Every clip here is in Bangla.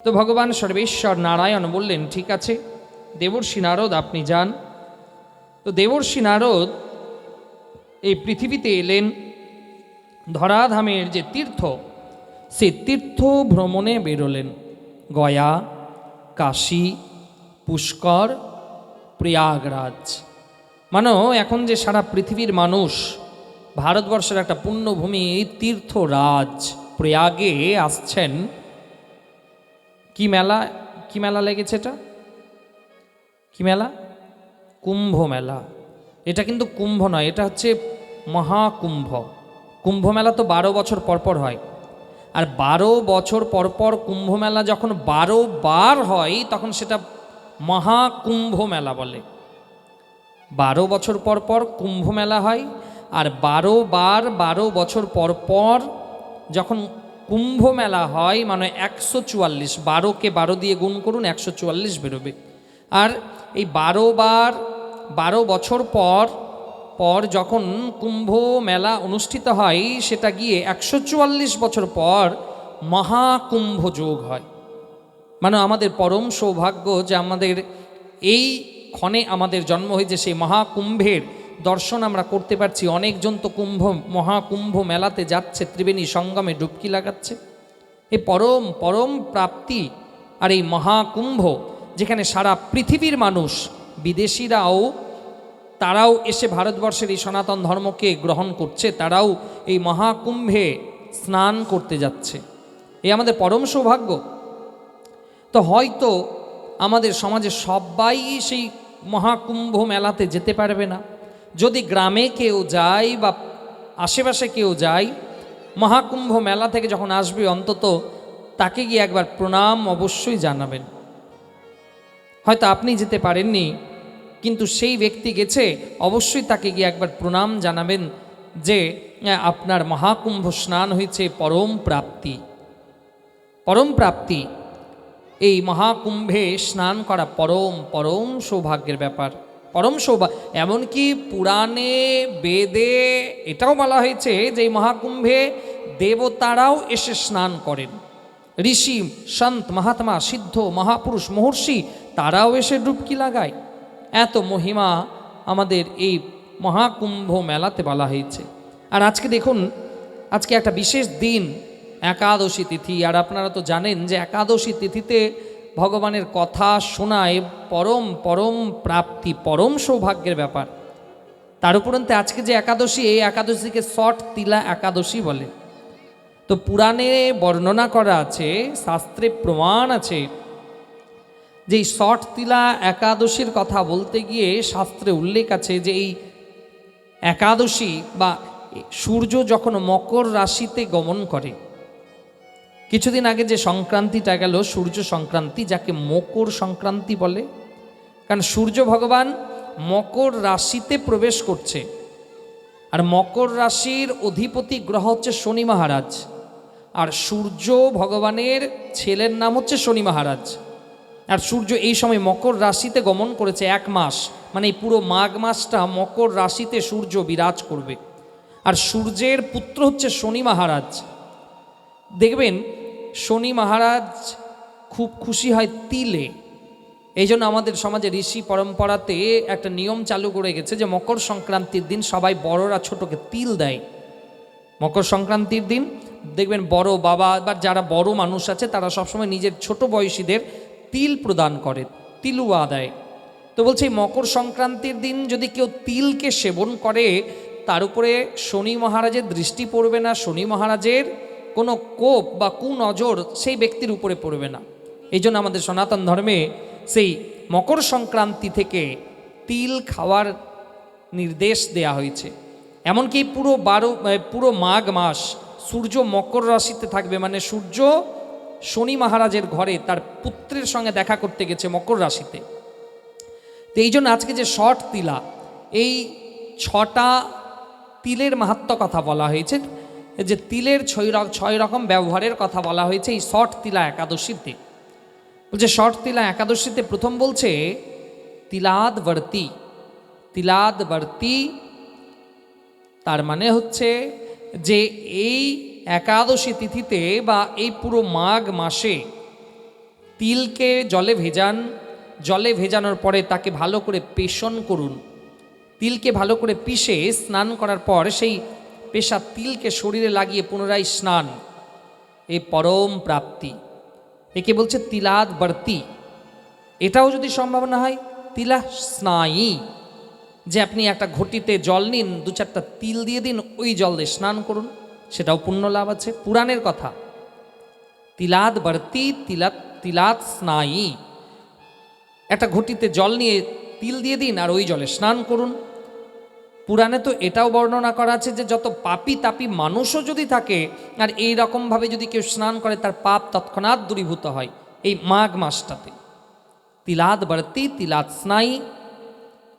তো ভগবান সর্বেশ্বর নারায়ণ বললেন, ঠিক আছে দেবর্ষি নারদ আপনি যান। তো দেবর্ষি নারদ এই পৃথিবীতে এলেন, ধরাধামের যে তীর্থ সে তীর্থ ভ্রমণে বেরোলেন। গয়া, কাশী, পুষ্কর, প্রয়াগরাজ। মানে এখন যে সারা পৃথিবীর মানুষ ভারতবর্ষের একটা পুণ্যভূমি তীর্থরাজ প্রয়াগে আসছেন। কি মেলা, কি মেলা লেগেছে এটা? কি মেলা? কুম্ভ মেলা। এটা কিন্তু কুম্ভ নয়, এটা হচ্ছে মহাকুম্ভ। কুম্ভ মেলা তো 12 বছর পরপর হয়, আর 12 বছর পরপর কুম্ভ মেলা যখন 12 বার হয় তখন সেটা মহাকুম্ভ মেলা বলে। 12 বছর পরপর কুম্ভ মেলা হয়, আর 12 বার 12 বছর পরপর যখন কুম্ভ মেলা হয় মানে 144, 12কে 12 দিয়ে গুণ করুন 144 বেরোবে। আর এই 12 বার 12 বছর পর পর যখন কুম্ভ মেলা অনুষ্ঠিত হয় সেটা গিয়ে 144 বছর পর মহাকুম্ভ যোগ হয়। মানে আমাদের পরম সৌভাগ্য যে আমাদের এই ক্ষণে আমাদের জন্ম হয়েছে, সেই মহাকুম্ভের দর্শন আমরা করতে পারছি। অনেকজন তো মহাকুম্ভ মেলাতে যাচ্ছে, ত্রিবেণী সঙ্গমে ডুবকি লাগাচ্ছে। এই পরম পরম প্রাপ্তি। আর এই মহাকুম্ভ যেখানে সারা পৃথিবীর মানুষ, বিদেশিরাও তারাও এসে ভারতবর্ষের এই সনাতন ধর্মকে গ্রহণ করছে, তারাও এই মহাকুম্ভে স্নান করতে যাচ্ছে। এই আমাদের পরম সৌভাগ্য। তো হয়তো আমাদের সমাজে সবাই সেই মহাকুম্ভ মেলাতে যেতে পারবে না। যদি গ্রামে কেউ যায় বা আশেপাশে কেউ যায়, মহাকুম্ভ মেলা থেকে যখন আসবে অন্তত তাকে গিয়ে একবার প্রণাম অবশ্যই জানাবেন। হয়তো আপনি যেতে পারেননি, কিন্তু সেই ব্যক্তি গেছে, অবশ্যই তাকে গিয়ে একবার প্রণাম জানাবেন যে আপনার মহাকুম্ভ স্নান হয়েছে। পরম প্রাপ্তি, পরম প্রাপ্তি। এই মহাকুম্ভে স্নান করা পরম পরম সৌভাগ্যের ব্যাপার, পরম সৌভাগ্য। এমনকি পুরাণে বেদে এটাও বলা হয়েছে যে এই মহাকুম্ভে দেবতারাও এসে স্নান করেন। ঋষি, সন্ত, মহাত্মা, সিদ্ধ, মহাপুরুষ, মহর্ষি তারাও এসে ডুবকি লাগায়। এত মহিমা আমাদের এই মহাকুম্ভ মেলাতে বলা হয়েছে। আর আজকে দেখুন, আজকে একটা বিশেষ দিন, একাদশী তিথি। আর আপনারা তো জানেন যে একাদশী তিথিতে ভগবানের কথা শোনায় পরম পরম প্রাপ্তি, পরম সৌভাগ্যের ব্যাপার। তার উপরন্তে আজকে যে একাদশী, এই একাদশীকে ষট তিলা একাদশী বলে। তো পুরাণে বর্ণনা করা আছে, শাস্ত্রে প্রমাণ আছে যে এই ষট তিলা একাদশীর কথা বলতে গিয়ে শাস্ত্রে উল্লেখ আছে যে এই একাদশী বা সূর্য যখন মকর রাশিতে গমন করে, কিছুদিন আগে যে সংক্রান্তিটা গেল সূর্য সংক্রান্তি, যাকে মকর সংক্রান্তি বলে, কারণ সূর্য ভগবান মকর রাশিতে প্রবেশ করছে। আর মকর রাশির অধিপতি গ্রহ হচ্ছে শনি মহারাজ, আর সূর্য ভগবানের ছেলের নাম হচ্ছে শনি মহারাজ। আর সূর্য এই সময় মকর রাশিতে গমন করেছে 1 মাস, মানে এই পুরো মাঘ মাসটা মকর রাশিতে সূর্য বিরাজ করবে। আর সূর্যের পুত্র হচ্ছে শনি মহারাজ। দেখবেন শনি মহারাজ খুব খুশি হয় তিলে। এই জন্য আমাদের সমাজে ঋষি পরম্পরাতে একটা নিয়ম চালু করে গেছে যে মকর সংক্রান্তির দিন সবাই বড়রা ছোটকে তিল দেয়। মকর সংক্রান্তির দিন দেখবেন বড় বাবা বা যারা বড় মানুষ আছে তারা সবসময় নিজের ছোট বয়সীদের তিল প্রদান করে, তিলুয়া দেয়। তো বলছে মকর সংক্রান্তির দিন যদি কেউ তিলকে সেবন করে তার উপরে শনি মহারাজের দৃষ্টি পড়বে না, শনি মহারাজের কোনো কোপ বা কুনজর সেই ব্যক্তির উপরে পড়বে না। এই জন্য আমাদের সনাতন ধর্মে সেই মকর সংক্রান্তি থেকে তিল খাওয়ার নির্দেশ দেয়া হয়েছে। এমনকি পুরো মাঘ মাস সূর্য মকর রাশিতে থাকবে, মানে সূর্য শনি মহারাজের ঘরে তার পুত্রের সঙ্গে দেখা করতে গেছে মকর রাশিতে। তো এই জন্য আজকে যে ষট তিলা, এই 6টা তিলের মাহাত্ম্য কথা বলা হয়েছে, যে তিলের 6 রকম ব্যবহারের কথা বলা হয়েছে এই ষট তিলা একাদশীতে। বলছে ষট তিলা একাদশীতে প্রথম বলছে তিলাদবর্তী। তিলাদবর্তী তার মানে হচ্ছে যে এই একাদশী তিথিতে বা এই পুরো মাঘ মাসে তিলকে জলে ভেজান, জলে ভেজানোর পরে তাকে ভালো করে পেষণ করুন। তিলকে ভালো করে পিষে স্নান করার পর সেই পেশা তিলকে শরীরে লাগিয়ে পুনরায় স্নান, এই পরম প্রাপ্তি। একে বলছে তিলাদ বর্তি। এটাও যদি সম্ভব না হয়, তিলা স্নায়ী, যে আপনি একটা ঘটিতে জল নিন, 2-4টা তিল দিয়ে দিন, ওই জল দিয়ে স্নান করুন, সেটাও পুণ্য লাভ আছে। পুরাণের কথা। তিলাদ বর্তি, তিলাদ স্নায়ী। একটা ঘটিতে জল নিয়ে তিল দিয়ে দিন আর ওই জলে স্নান করুন। পুরাণে তো এটাও বর্ণনা করা আছে যে যত পাপী তাপী মানুষও যদি থাকে আর এই রকমভাবে যদি কেউ স্নান করে, তার পাপ তৎক্ষণাৎ দূরীভূত হয় এই মাঘ মাসটাতে। তিলাদ বর্তি, তিলাদ স্নায়ী।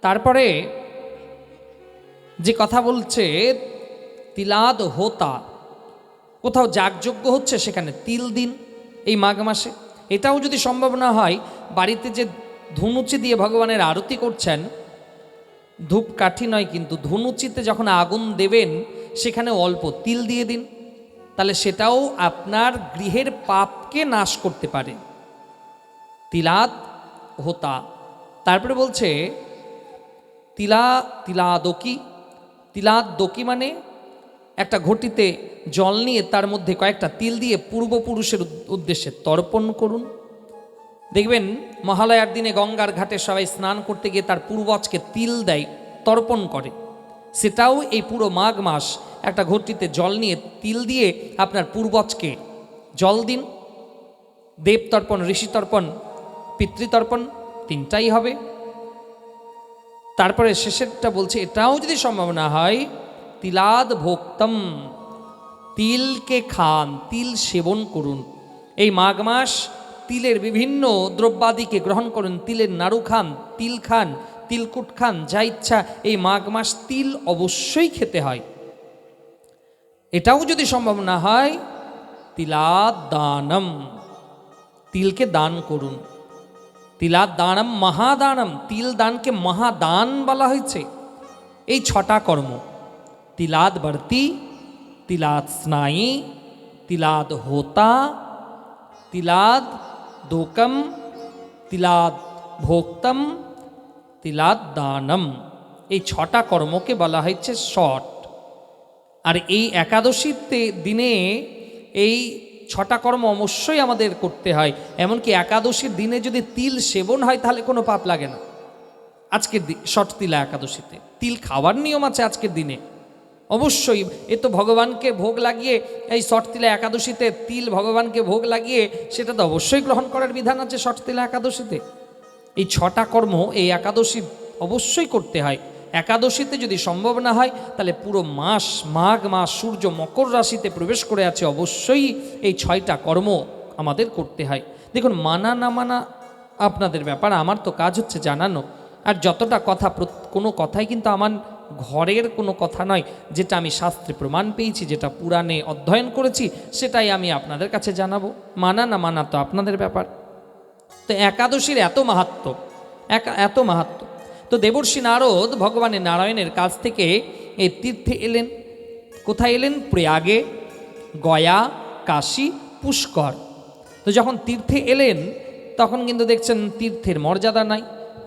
তারপরে যে কথা বলছে তিলাদ হোতা, কোথাও যাগযজ্ঞ হচ্ছে সেখানে তিল দিন এই মাঘ মাসে। এটাও যদি সম্ভব না হয়, বাড়িতে যে ধুনুচি দিয়ে ভগবানের আরতি করছেন, ধূপকাঠি নয় কিন্তু ধুনুচিতে যখন আগুন দেবেন সেখানে অল্প তিল দিয়ে দিন, তাহলে সেটাও আপনার গৃহের পাপকে নাশ করতে পারে। তিলাদ হোতা। তারপরে বলছে তিলাদকি। তিলাদকি মানে একটা ঘটিতে জল নিয়ে তার মধ্যে কয়েকটা তিল দিয়ে পূর্বপুরুষের উদ্দেশ্যে তর্পণ করুন। দেখবেন মহালয়ার দিনে গঙ্গার ঘাটে সবাই স্নান করতে গিয়ে তার পূর্বজকে তিল দেয়, তর্পণ করে। সেটাও এই পুরো মাঘ মাস একটা ঘটিতে জল নিয়ে তিল দিয়ে আপনার পূর্বজকে জল দিন। দেব তর্পণ, ঋষি তর্পণ, পিতৃতর্পণ, তিনটাই হবে। তারপরে শেষেরটা বলছে এটাও যদি সম্ভব না হয়, তিলাদ ভোক্তম, তিলকে খান, তিল সেবন করুন। এই মাঘ মাস তিলের বিভিন্ন দ্রব্যাদিকে গ্রহণ করুন। তিলের নাড়ু খান, তিল খান, তিলকুট খান, যা ইচ্ছা। এই মাঘ মাস তিল অবশ্যই খেতে হয়। এটাও যদি সম্ভব না হয়, তিলাদ দানম, তিলকে দান করুন। তিলাদ দানম মহাদানম, তিল দানকে মহাদান বলা হয়েছে। এই 6টা কর্ম, তিলাদ বর্তি, তিলাদ স্নায়ী, তিলাদ হোতা, তিলাদ দোকম, তিলাদ ভোক্তম, তিলাদ দানম, এই 6টা কর্মকে বলা হয়েছে শট। আর এই একাদশীতে দিনে এই 6টা কর্ম অবশ্যই আমাদের করতে হয়। এমনকি একাদশীর দিনে যদি তিল সেবন হয় তাহলে কোনো পাপ লাগে না। আজকের শট তিলা একাদশীতে তিল খাওয়ার নিয়ম আছে আজকের দিনে অবশ্যই। এ তো ভগবানকে ভোগ লাগিয়ে, এই শটতিলা একাদশীতে তিল ভগবানকে ভোগ লাগিয়ে সেটা তো অবশ্যই গ্রহণ করার বিধান আছে শটতিলা একাদশীতে। এই 6টা কর্ম এই একাদশী অবশ্যই করতে হয়। একাদশীতে যদি সম্ভব না হয়, তাহলে পুরো মাস মাঘ মাস সূর্য মকর রাশিতে প্রবেশ করে আছে, অবশ্যই এই 6টা কর্ম আমাদের করতে হয়। দেখুন, মানা না মানা আপনাদের ব্যাপার, আমার তো কাজ হচ্ছে জানানো। আর যতটা কথা, কোনো কথাই কিন্তু আমার ঘরের কোনো কথা নয়, যেটা আমি শাস্ত্রে প্রমাণ পেয়েছি, যেটা পুরাণে অধ্যয়ন করেছি, সেটাই আমি আপনাদের কাছে জানাবো। মানা না মানা তো আপনাদের ব্যাপার। তো একাদশীর এত মাহাত্ম্য, এত মাহাত্ম্য। তো দেবর্ষি নারদ ভগবানের নারায়ণের কাছ থেকে এই তীর্থে এলেন। কোথায় এলেন? প্রয়াগে, গয়া, কাশী, পুষ্কর। তো যখন তীর্থে এলেন তখন কিন্তু দেখছেন তীর্থের মর্যাদা নাই।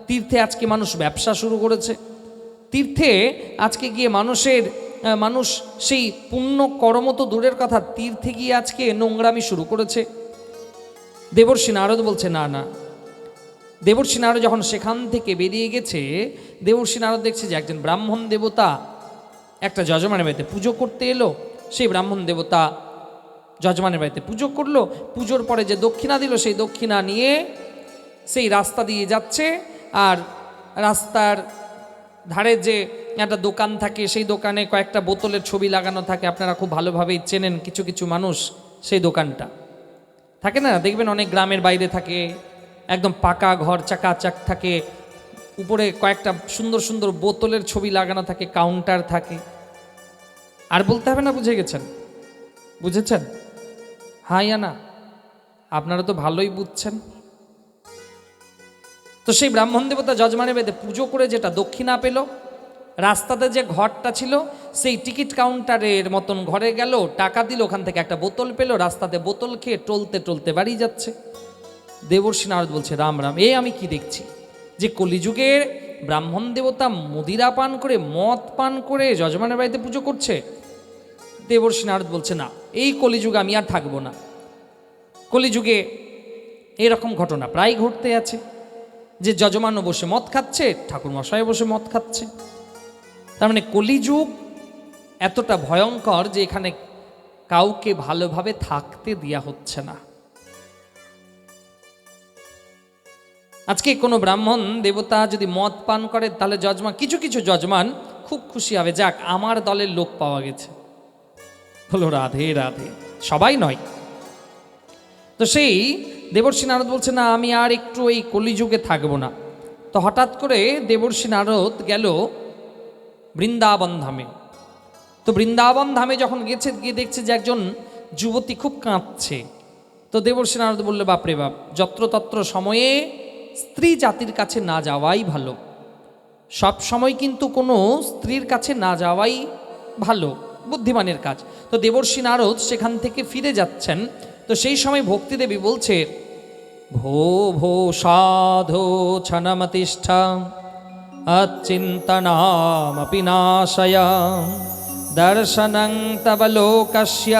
তীর্থে আজকে মানুষ ব্যবসা শুরু করেছে। তীর্থে আজকে গিয়ে মানুষ সেই পুণ্য কর্ম তো দূরের কথা, তীর্থে গিয়ে আজকে নোংরামি শুরু করেছে। দেবর্ষি নারদ বলছে না না। দেবর্ষি নারদ যখন সেখান থেকে বেরিয়ে গেছে, দেবর্ষি নারদ দেখছে যে একজন ব্রাহ্মণ দেবতা একটা যজমানের বাড়িতে পুজো করতে এলো। সেই ব্রাহ্মণ দেবতা যজমানের বাড়িতে পুজো করলো। পুজোর পরে যে দক্ষিণা দিল, সেই দক্ষিণা নিয়ে সেই রাস্তা দিয়ে যাচ্ছে। আর রাস্তার ধারে যে একটা দোকান থাকে, সেই দোকানে কয়েকটা বোতলের ছবি লাগানো থাকে। আপনারা খুব ভালোভাবেই চেনেন কিছু কিছু মানুষ সেই দোকানটা। থাকে না, দেখবেন অনেক গ্রামের বাইরে থাকে, একদম পাকা ঘর, চাকাচাক থাকে, উপরে কয়েকটা সুন্দর সুন্দর বোতলের ছবি লাগানো থাকে, কাউন্টার থাকে। আর বলতে হবে না, বুঝে গেছেন? বুঝেছেন? হ্যাঁ ইয়া না? আপনারা তো ভালোই বুঝছেন। তো সেই ব্রাহ্মণ দেবতা যজমানের বেদে পুজো করে যেটা দক্ষিণা পেল, রাস্তাতে যে ঘরটা ছিল সেই টিকিট কাউন্টারের মতন ঘরে গেল, টাকা দিল, ওখান থেকে একটা বোতল পেল, রাস্তাতে বোতল খেয়ে টলতে টলতে বাড়ি যাচ্ছে। দেবর্ষি নারদ বলছে, রাম রাম, এ আমি কি দেখছি যে কলিযুগের ব্রাহ্মণ দেবতা মদিরা পান করে, মদ পান করে যজমানের বাড়িতে পুজো করছে। দেবর্ষি নারদ বলছে, না, এই কলিযুগে আমি আর থাকবো না। কলিযুগে এরকম ঘটনা প্রায় ঘটতে আছে যে যজমানও বসে মদ খাচ্ছে, ঠাকুর মশাই বসে মদ খাচ্ছে। তার মানে কলিযুগ এতটা ভয়ঙ্কর যে এখানে কাউকে ভালোভাবে থাকতে দেয়া হচ্ছে না। আজকে কোনো ব্রাহ্মণ দেবতা যদি মদ পান করে, তাহলে যজমান, কিছু কিছু যজমান খুব খুশি হবে, যাক আমার দলের লোক পাওয়া গেছে। হলো রাধে রাধে, সবাই নয়। তো সেই দেবর্ষি নারদ বলছে, না, আমি আর একটু এই কলিযুগে থাকবো না। তো হঠাৎ করে দেবর্ষি নারদ গেল বৃন্দাবন ধামে। তো বৃন্দাবন ধামে যখন গেছে, গিয়ে দেখছে যে একজন যুবতী খুব কাঁদছে। তো দেবর্ষি নারদ বললো, বাপরে বাপ, যত্রতত্র সময়ে স্ত্রী জাতির কাছে না যাওয়াই ভালো। সব সময় কিন্তু কোনো স্ত্রীর কাছে না যাওয়াই ভালো, বুদ্ধিমানের কাজ। তো দেবর্ষি নারদ সেখান থেকে ফিরে যাচ্ছেন। তো সেই সময় ভক্তিদেবী বলছে, ভো ভো সাধো ছনমতিষ্ঠা অচিন্তনামপি নাশয়া দর্শনং তব লোকস্য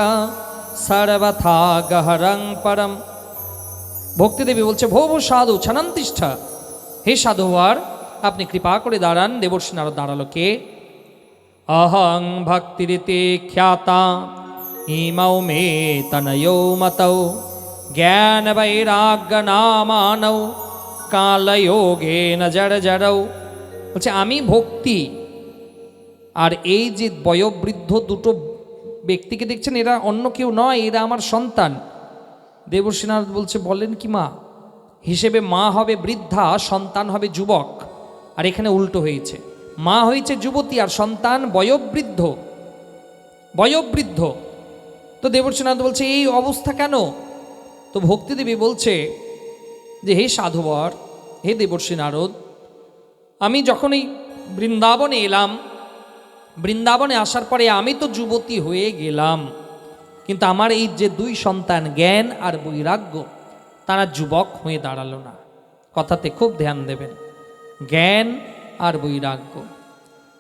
সর্বথা গহরং পরম। ভক্তিদেবী বলছে, ভো ভো সাধু ছনন্তিষ্ঠা, হে সাধুয়ার আপনি কৃপা করে দাঁড়ান। দেবর্ষি নারদ দাঁড়ালো, কে? অহং ভক্তিরিতে খ্যাতা ইমৌ মে তনয়ো মতৌ জ্ঞান বৈরাগ্য নামানৌ কালয়োগেন জড় জড়ৌ। বলছে, আমি ভক্তি। আর এই যে বয়োবৃদ্ধ দুটো ব্যক্তিকে দেখছেন, এরা অন্য কেউ নয়, এরা আমার সন্তান। দেবর্ষি নারদ বলছে, বলেন কি মা? হিসেবে মা হবে বৃদ্ধা, সন্তান হবে যুবক। আর এখানে উল্টো হয়েছে, মা হয়েছে যুবতী আর সন্তান বয়োবৃদ্ধ। বয়োবৃদ্ধ। তো দেবর্ষি নারদ বলছে, এই অবস্থা কেন? তো ভক্তিদেবী বলছে যে, হে সাধুবর, হে দেবর্ষি নারদ, আমি যখন এই বৃন্দাবনে এলাম, বৃন্দাবনে আসার পরে আমি তো যুবতী হয়ে গেলাম, কিন্তু আমার এই যে দুই সন্তান জ্ঞান আর বৈরাগ্য, তারা যুবক হয়ে দাঁড়ালো না। কথাতে খুব ধ্যান দেবেন, জ্ঞান আর বৈরাগ্য।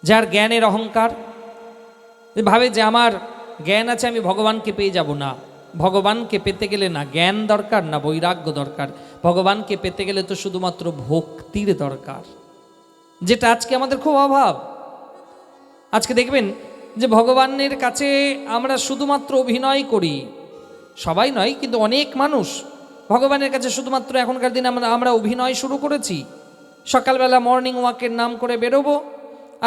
যার জ্ঞানের অহংকার, ভাবে যে আমার জ্ঞান আছে, আমি ভগবানকে পেয়ে যাব। না, ভগবানকে পেতে গেলে না জ্ঞান দরকার না বৈরাগ্য দরকার। ভগবানকে পেতে গেলে তো শুধুমাত্র ভক্তির দরকার, যেটা আজকে আমাদের খুব অভাব। আজকে দেখবেন যে ভগবানের কাছে আমরা শুধুমাত্র অভিনয় করি, সবাই নয় কিন্তু অনেক মানুষ ভগবানের কাছে শুধুমাত্র এখনকার দিনে আমরা অভিনয় শুরু করেছি। সকালবেলা মর্নিং ওয়াকের নাম করে বেরোবো,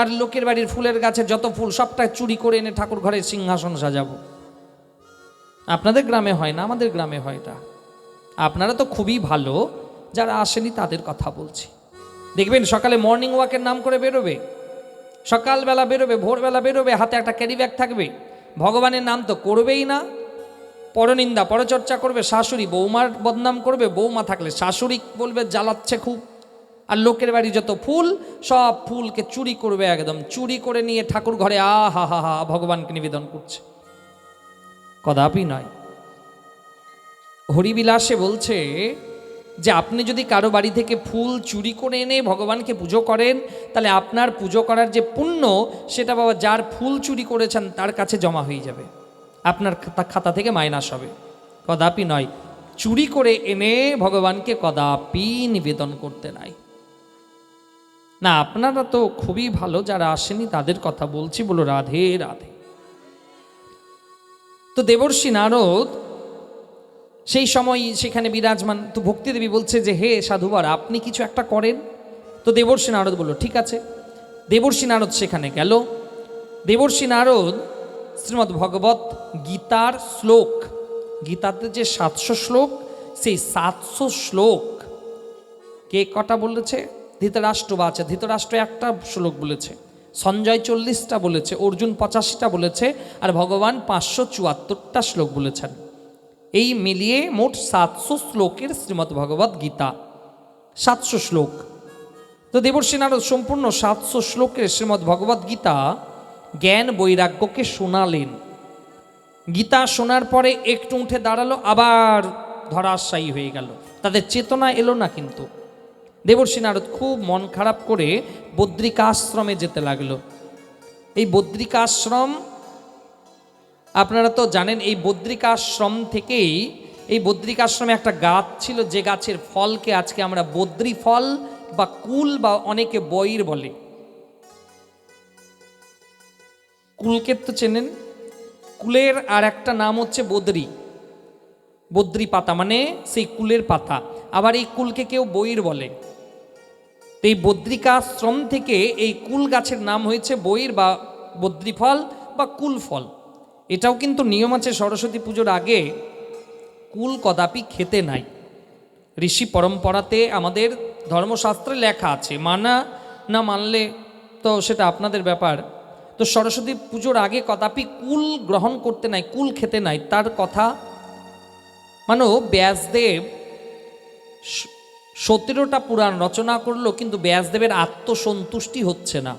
আর লোকের বাড়ির ফুলের গাছের যত ফুল সবটা চুরি করে এনে ঠাকুর ঘরের সিংহাসন সাজাবো। আপনাদের গ্রামে হয় না, আমাদের গ্রামে হয় এটা। আপনারা তো খুবই ভালো, যারা আসেনি তাদের কথা বলছি। দেখবেন সকালে মর্নিং ওয়াকের নাম করে বেরোবে, সকালবেলা বেরোবে, ভোরবেলা বেরোবে, হাতে একটা ক্যারি ব্যাগ থাকবে, ভগবানের নাম তো করবেই না, পরনিন্দা পরচর্চা করবে, শাশুড়ি বৌমার বদনাম করবে, বৌমা থাকলে শাশুড়ি বলবে জ্বালাচ্ছে খুব, আর লোকের বাড়ি যত ফুল সব ফুলকে চুরি করবে, একদম চুরি করে নিয়ে ঠাকুর ঘরে হা হা হা ভগবানকে নিবেদন করছে। কদাপি নয়। হরিবিলাসে বলছে যে আপনি যদি কারো বাড়ি থেকে ফুল চুরি করে এনে ভগবানকে পুজো করেন, তাহলে আপনার পুজো করার যে পুণ্য, সেটা বাবা যার ফুল চুরি করেছেন তার কাছে জমা হয়ে যাবে, আপনার খাতা থেকে মাইনাস হবে। কদাপি নয়, চুরি করে এনে ভগবানকে কদাপি নিবেদন করতে নাই। না, আপনারা তো খুবই ভালো, যারা আসেনি তাদের কথা বলছি, বলো রাধে রাধে। তো দেবর্ষি নারদ সেই সময় সেখানে বিরাজমান। তো ভক্তিদেবী বলছে যে, হে সাধুবার আপনি কিছু একটা করেন। তো দেবর্ষি নারদ বলল, ঠিক আছে। দেবর্ষি নারদ সেখানে গেল। দেবর্ষি নারদ শ্রীমদ্ ভগবত গীতার শ্লোক, গীতাতে যে 700 শ্লোক, সেই 700 শ্লোক কে কটা বলেছে? ধৃতরাষ্ট্র বা আছে, ধৃতরাষ্ট্র একটা শ্লোক বলেছে, সঞ্জয় 40টা বলেছে, অর্জুন 85টা বলেছে, আর ভগবান 574টা শ্লোক বলেছেন। এই মিলিয়ে মোট 700 শ্লোকের শ্রীমদ্ ভগবত গীতা, 700 শ্লোক। তো দেবর্ষি নারদ সম্পূর্ণ 700 শ্লোকের শ্রীমদ্ ভগবত গীতা জ্ঞান বৈরাগ্যকে শোনালেন। গীতা শোনার পরে একটু উঠে দাঁড়ালো, আবার ধরাশায়ী হয়ে গেল। তাদের চেতনা এলো না। কিন্তু দেবর্ষি নারদ খুব মন খারাপ করে বদ্রিকাশ্রমে যেতে লাগলো। এই বদ্রিকাশ্রম আপনারা তো জানেন, এই বদ্রিকাশ্রম থেকেই, এই বদ্রিকাশ্রমে একটা গাছ ছিল, যে গাছের ফলকে আজকে আমরা বদ্রি ফল বা কুল বা অনেকে বইর বলে। কুলকে তো চেনেন, কুলের আর একটা নাম হচ্ছে বদ্রি, বদ্রি পাতা মানে সেই কুলের পাতা। আবার এই কুলকে কেউ বইর বলে। তো এই বদ্রিকাশ্রম থেকে এই কুল গাছের নাম হয়েছে বইর বা বদ্রি ফল বা কুল ফল। এটাও কিন্তু নিয়ম আছে, সরস্বতী পুজোর আগে কুল কদাপি খেতে নাই। ঋষি পরম্পরাতে আমাদের ধর্মশাস্ত্রে লেখা আছে, মানা না মানলে তো সেটা আপনাদের ব্যাপার। তো সরস্বতী পুজোর আগে কদাপি কুল গ্রহণ করতে নাই, কুল খেতে নাই। তার কথা মানো ব্যাসদেব 17টা পুরাণ রচনা করলো, কিন্তু ব্যাসদেবের আত্মসন্তুষ্টি হচ্ছে না।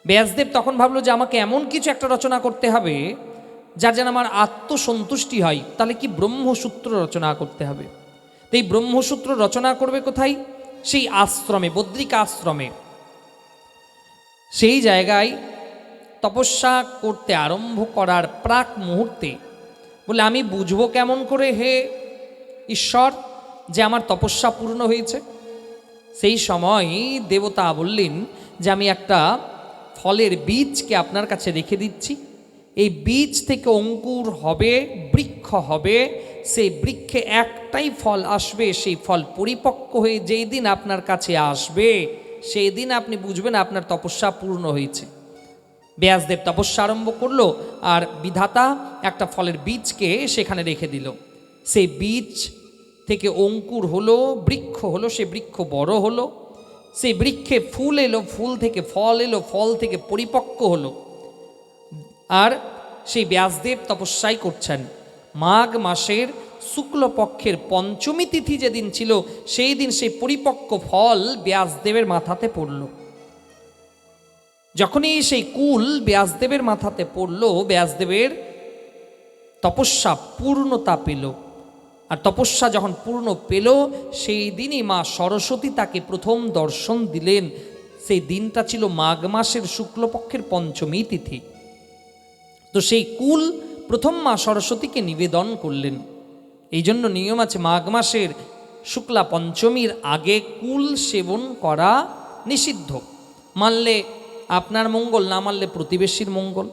ব্যাসদেব তখন ভাবলো যে আমাকে এমন কিছু একটা রচনা করতে হবে যার যেন আমার আত্মসন্তুষ্টি হয়। তাহলে কি ব্রহ্মসূত্র রচনা করতে হবে। তো এই ব্রহ্মসূত্র রচনা করবে কোথায়? সেই আশ্রমে, বদ্রিকা আশ্রমে। সেই জায়গায় তপস্যা করতে আরম্ভ করার প্রাক মুহূর্তে বলে, আমি বুঝবো কেমন করে হে ঈশ্বর যে আমার তপস্যা পূর্ণ হয়েছে? সেই সময় দেবতা বললেন যে আমি একটা ফলের বীজকে আপনার কাছে রেখে দিচ্ছি। এই বীজ থেকে অঙ্কুর হবে, বৃক্ষ হবে। সেই বৃক্ষে একটাই ফল আসবে। সেই ফল পরিপক্ক হয়ে যেই দিন আপনার কাছে আসবে, সেই দিন আপনি বুঝবেন আপনার তপস্যা পূর্ণ হয়েছে। ব্যাসদেব তপস্যা আরম্ভ করলো, আর বিধাতা একটা ফলের বীজকে সেখানে রেখে দিল। সেই বীজ থেকে অঙ্কুর হলো, বৃক্ষ হলো, সে বৃক্ষ বড় হলো, সেই বৃক্ষে ফুল এলো, ফুল থেকে ফল এলো, ফল থেকে পরিপক্ক হলো। আর সেই ব্যাসদেব তপস্যাই করছেন। মাঘ মাসের শুক্লপক্ষের পঞ্চমী তিথি যেদিন ছিল, সেই দিন সেই পরিপক্ক ফল ব্যাসদেবের মাথাতে পড়ল। যখনই সেই কুল ব্যাসদেবের মাথাতে পড়ল, ব্যাসদেবের তপস্যা পূর্ণতা পেল। আর তপস্যা যখন পূর্ণ পেল, সেই দিনই মা সরস্বতী তাকে প্রথম দর্শন দিলেন। সেই দিনটা ছিল মাঘ মাসের শুক্লপক্ষের পঞ্চমী তিথি। তো সেই কুল প্রথম মা সরস্বতীকে নিবেদন করলেন। এই জন্য নিয়ম আছে, মাঘ মাসের শুক্লা পঞ্চমীর আগে কুল সেবন করা নিষিদ্ধ। মানলে আপনার মঙ্গল, না মানলে প্রতিবেশীর মঙ্গল।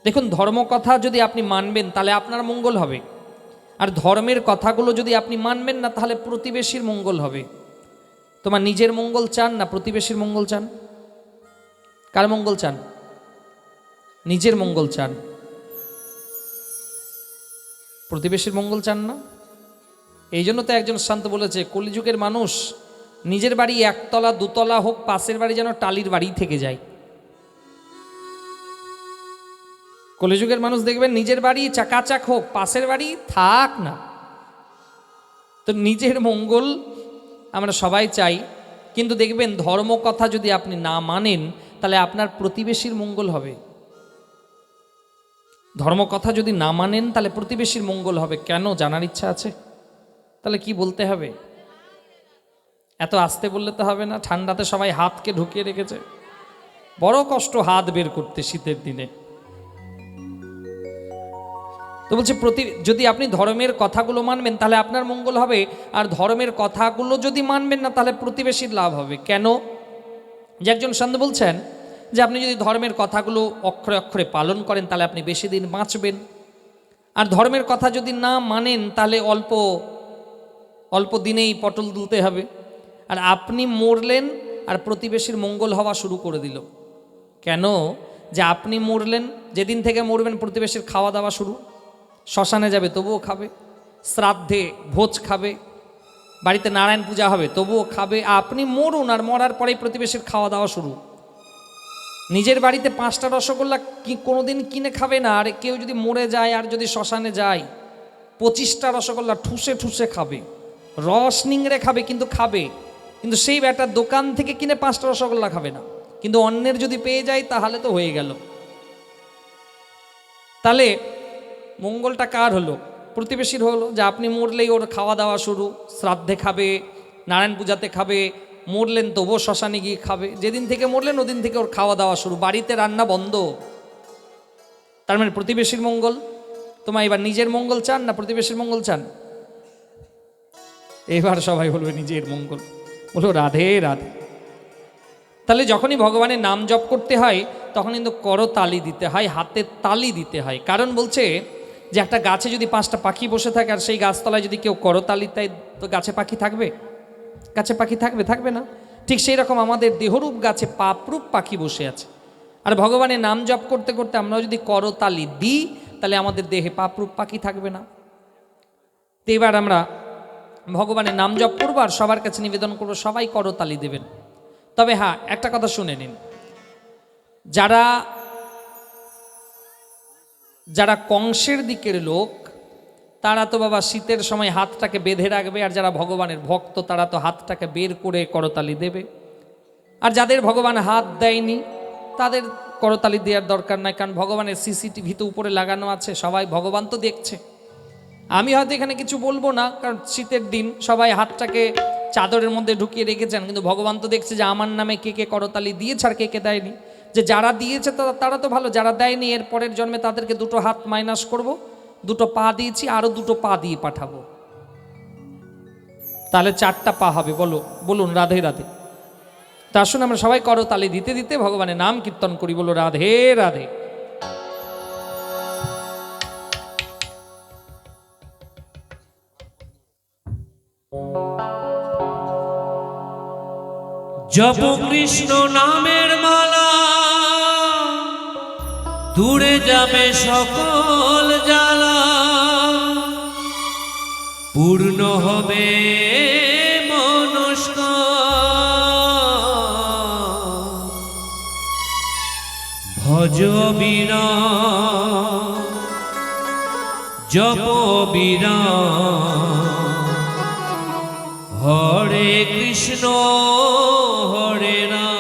দেখুন, ধর্মকথা যদি আপনি মানবেন তাহলে আপনার মঙ্গল হবে, আর ধর্মের কথাগুলো যদি আপনি মানবেন না তাহলে প্রতিবেশীর মঙ্গল হবে। তোমার নিজের মঙ্গল চান না প্রতিবেশীর মঙ্গল চান? কার মঙ্গল চান? নিজের মঙ্গল চান, প্রতিবেশীর মঙ্গল চান না। এই জন্য তো একজন শান্ত বলেছে, কলিযুগের মানুষ নিজের বাড়ি একতলা দুতলা হোক, পাশের বাড়ি যেন টালির বাড়ি থেকে যায়। কলিযুগের মানুষ দেখবেন নিজের বাড়ি চাকাচাক হোক, পাশের বাড়ি থাক না। তো নিজের মঙ্গল আমরা সবাই চাই, কিন্তু দেখবেন ধর্ম কথা যদি আপনি না মানেন তাহলে আপনার প্রতিবেশীর মঙ্গল হবে। ধর্ম কথা যদি না মানেন তাহলে প্রতিবেশীর মঙ্গল হবে। কেন জানার ইচ্ছা আছে? তাহলে কি বলতে হবে? এত আস্তে বললে তো হবে না। ঠান্ডাতে সবাই হাতকে ঢুকিয়ে রেখেছে, বড় কষ্ট হাত বের করতে শীতের দিনে। তো বলছে যদি আপনি ধর্মের কথাগুলো মানবেন তাহলে আপনার মঙ্গল হবে, আর ধর্মের কথাগুলো যদি মানবেন না তাহলে প্রতিবেশীর লাভ হবে। কেন? যে একজন সন্ত বলছেন যে আপনি যদি ধর্মের কথাগুলো অক্ষরে অক্ষরে পালন করেন তাহলে আপনি বেশি দিন বাঁচবেন, আর ধর্মের কথা যদি না মানেন তাহলে অল্প অল্প দিনেই পটল তুলতে হবে। আর আপনি মরলেন আর প্রতিবেশীর মঙ্গল হওয়া শুরু করে দিল। কেন? যে আপনি মরলেন, যেদিন থেকে মরবেন প্রতিবেশীর খাওয়া দাওয়া শুরু। শ্মশানে যাবে তবুও খাবে, শ্রাদ্ধে ভোজ খাবে, বাড়িতে নারায়ণ পূজা হবে তবুও খাবে। আপনি মরুন, আর মরার পরেই প্রতিবেশীর খাওয়া দাওয়া শুরু। নিজের বাড়িতে 5টা রসগোল্লা কি কোনোদিন কিনে খাবে না, আর কেউ যদি মরে যায় আর যদি শ্মশানে যায় 25টা রসগোল্লা ঠুসে ঠুসে খাবে, রস নিংড়ে খাবে, কিন্তু খাবে। কিন্তু সেই ব্যাটার দোকান থেকে কিনে 5টা রসগোল্লা খাবে না, কিন্তু অন্যের যদি পেয়ে যায় তাহলে তো হয়ে গেল। তাহলে মঙ্গলটা কার হলো? প্রতিবেশীর হলো যে আপনি মরলেই ওর খাওয়া দাওয়া শুরু, শ্রাদ্ধে খাবে, নারায়ণ পূজাতে খাবে, মরলেন তবুও শ্মশানে গিয়ে খাবে, যেদিন থেকে মরলেন ওদিন থেকে ওর খাওয়া দাওয়া শুরু, বাড়িতে রান্না বন্ধ। তার মানে প্রতিবেশীর মঙ্গল। তোমার এবার নিজের মঙ্গল চান না প্রতিবেশীর মঙ্গল চান? এবার সবাই বলবে নিজের মঙ্গল। বলো রাধে রাধে। তাহলে যখনই ভগবানের নাম জপ করতে হয় তখন কিন্তু করতালি দিতে হয়, হাতে তালি দিতে হয়। কারণ বলছে যে একটা গাছে যদি 5টা পাখি বসে থাকে আর সেই গাছতলায় যদি কেউ করতালি দেয় তো গাছে পাখি থাকবে? গাছে পাখি থাকবে? থাকবে না। ঠিক সেই রকম আমাদের দেহরূপ গাছে পাপরূপ পাখি বসে আছে। আর ভগবানের নাম জপ করতে করতে আমরা যদি করতালি দিই তাহলে আমাদের দেহে পাপরূপ পাখি থাকবে না। তো এবার আমরা ভগবানের নাম জপ করবো আর সবার কাছে নিবেদন করবো সবাই করতালি দেবেন। তবে হ্যাঁ, একটা কথা শুনে নিন, যারা যারা কংসের দিকের লোক তারা তো বাবা শীতের সময় হাতটাকে বেঁধে রাখবে, আর যারা ভগবানের ভক্ত তারা তো হাতটাকে বের করে করতালি দেবে। আর যাদের ভগবান হাত দেয়নি তাদের করতালি দেওয়ার দরকার নাই, কারণ ভগবানের সিসিটিভি তো উপরে লাগানো আছে, সবাই ভগবান তো দেখছে। আমি হয়তো এখানে কিছু বলবো না, কারণ শীতের দিন সবাই হাতটাকে চাদরের মধ্যে ঢুকিয়ে রেখেছেন, কিন্তু ভগবান তো দেখছে যে আমার নামে কে কে করতালি দিয়েছে আর কে কে দেয়নি। যে যারা দিয়েছে তারা তো ভালো, যারা দেয়নি এর পরের জন্মে তাদেরকে 2টো হাত মাইনাস করব, 2টো পা দিয়েছি, আরও 2টো পা দিয়ে পাঠাবো, তাহলে 4টা পা হবে। বলুন রাধে রাধে। তা আসুন আমরা সবাই করতালি দিতে দিতে ভগবানের নাম কীর্তন করি। বলো রাধে রাধে। জপ কৃষ্ণ নামের মালা, দূরে যাবে সকল জ্বালা, পূর্ণ হবে মনস্কার। ভজ বিরাম, জপ বিরাম, হরে কৃষ্ণ হরে রাম।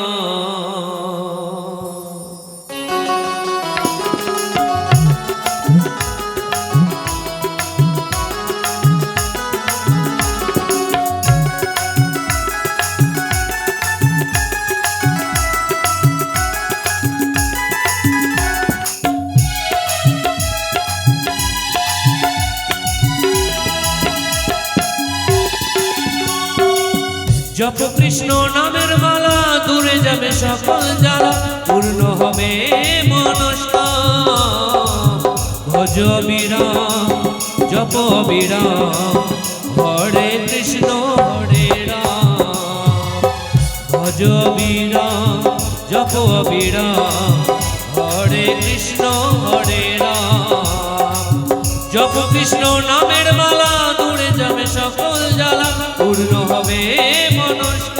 জপ কৃষ্ণ নামের মালা, দূরে যাবে সকল জ্বালা, পূর্ণ হবে মনস্কার। ভজ বিরাম, জপ বিরাম, হরে কৃষ্ণ হরে রাম। ভজ বিরাম, জপ বিরাম, হরে কৃষ্ণ হরে রাম। জপ কৃষ্ণ নামের মালা, দূরে যাবে সকল জ্বালা, পূর্ণ হবে মনস্কার।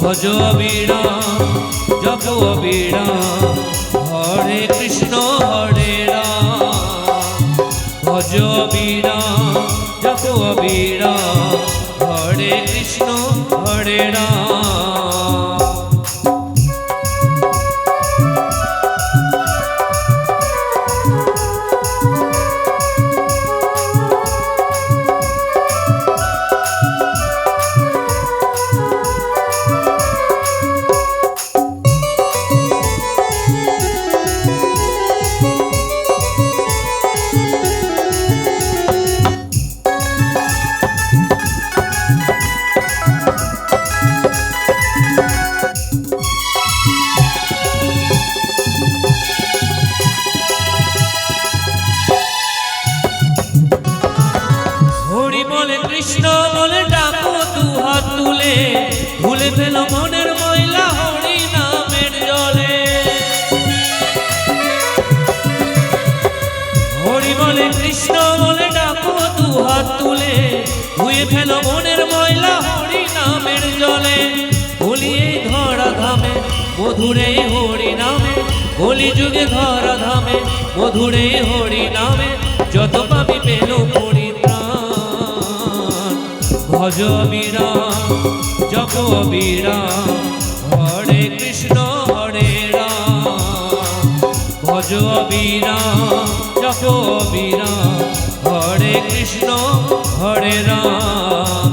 ভজ বিরাম, জপ বিরাম, হরে কৃষ্ণ হরে রাম। ভজ বিরাম, জপ বিরাম, হরে কৃষ্ণ হরে রাম। কৃষ্ণ বলে ডাকো দুহাত তুলে, ভুলে ফেলো মনের ময়লা হরি নামের জলে। হরি বলে কৃষ্ণ বলে ডাকো দুহাত তুলে, ধুয়ে ফেলো মনের ময়লা হরি নামের জলে। বলি এই ধরা ধামে মধুরে হরি নামে, বলি যুগে ধরা ধামে মধুরে হরি নামে, যত পাপি পেল পরিত্রাণ। ভজ বিরাম, জপ বিরাম, হরে কৃষ্ণ হরে রাম। ভজ বিরাম, জপ অবিরাম হরে কৃষ্ণ হরে রাম।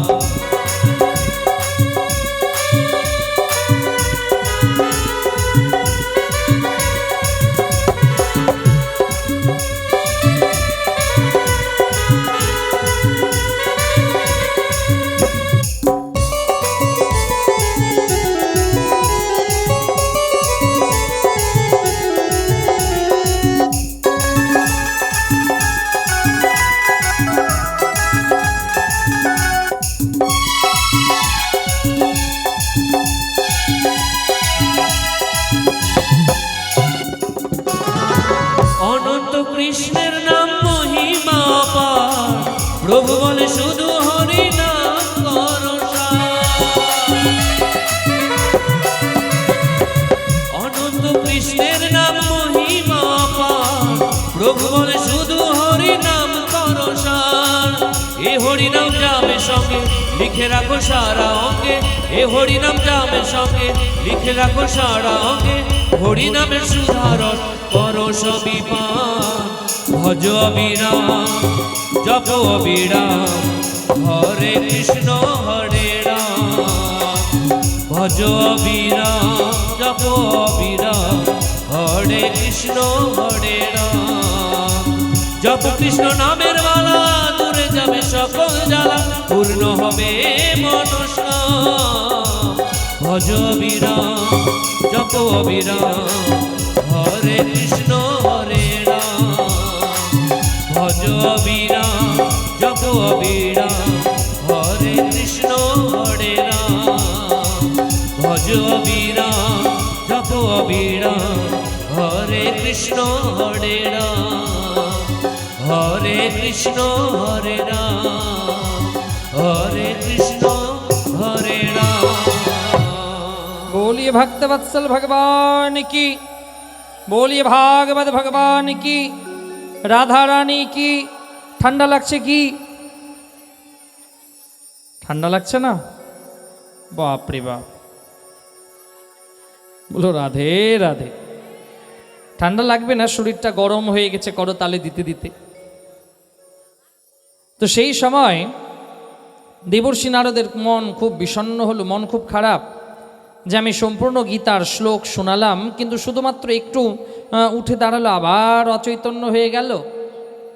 অনন্ত কৃষ্ণের নাম মহিমা অপার, প্রভু বলে শুধু হরি নাম করো সার। অনন্ত কৃষ্ণের নাম মহিমা অপার, প্রভু বলে শুধু হরি নাম করো সার। এ হরি নাম যাবে সঙ্গে লিখে রাখো সারা অঙ্গে, এ হরি নাম যাবে সঙ্গে লিখে রাখো সারা অঙ্গে। হরি নামের সুধারণ করো সবই পান, ভজ অবিরাম জপ অবিরাম হরে কৃষ্ণ হরে রাম। ভজ অবিরাম জপ অবিরাম হরে কৃষ্ণ হরে রাম। জপ কৃষ্ণ নামের মালা দূরে যাবে সকল জ্বালা, পূর্ণ হবে মনস্কামনা। ভজ অবিরাম জপ অবিরাম হরে কৃষ্ণ হরে রাম। ভজ অবিরাম জপ অবিরাম হরে কৃষ্ণ হরে রাম। ভজ অবিরাম জপ অবিরাম হরে কৃষ্ণ হরে রাম। হরে কৃষ্ণ হরে রাম হরে কৃষ্ণ হরে রাম। बोलिए भक्तवत्सल भगवान की, बोलिए भागवत भगवान की, राधा रानी की। ঠান্ডা লাগছে কি? ঠান্ডা লাগছে না? বাপ রে বাপ, বলো রাধে রাধে। ঠান্ডা লাগবে না, শরীরটা গরম হয়ে গেছে করতালে দিতে দিতে। তো সেই সময় দেবর্ষি নারদের মন খুব বিষণ্ণ হলো, মন খুব খারাপ যে আমি সম্পূর্ণ গীতার শ্লোক শোনালাম, কিন্তু শুধুমাত্র একটু উঠে দাঁড়ালো, আবার অচৈতন্য হয়ে গেল।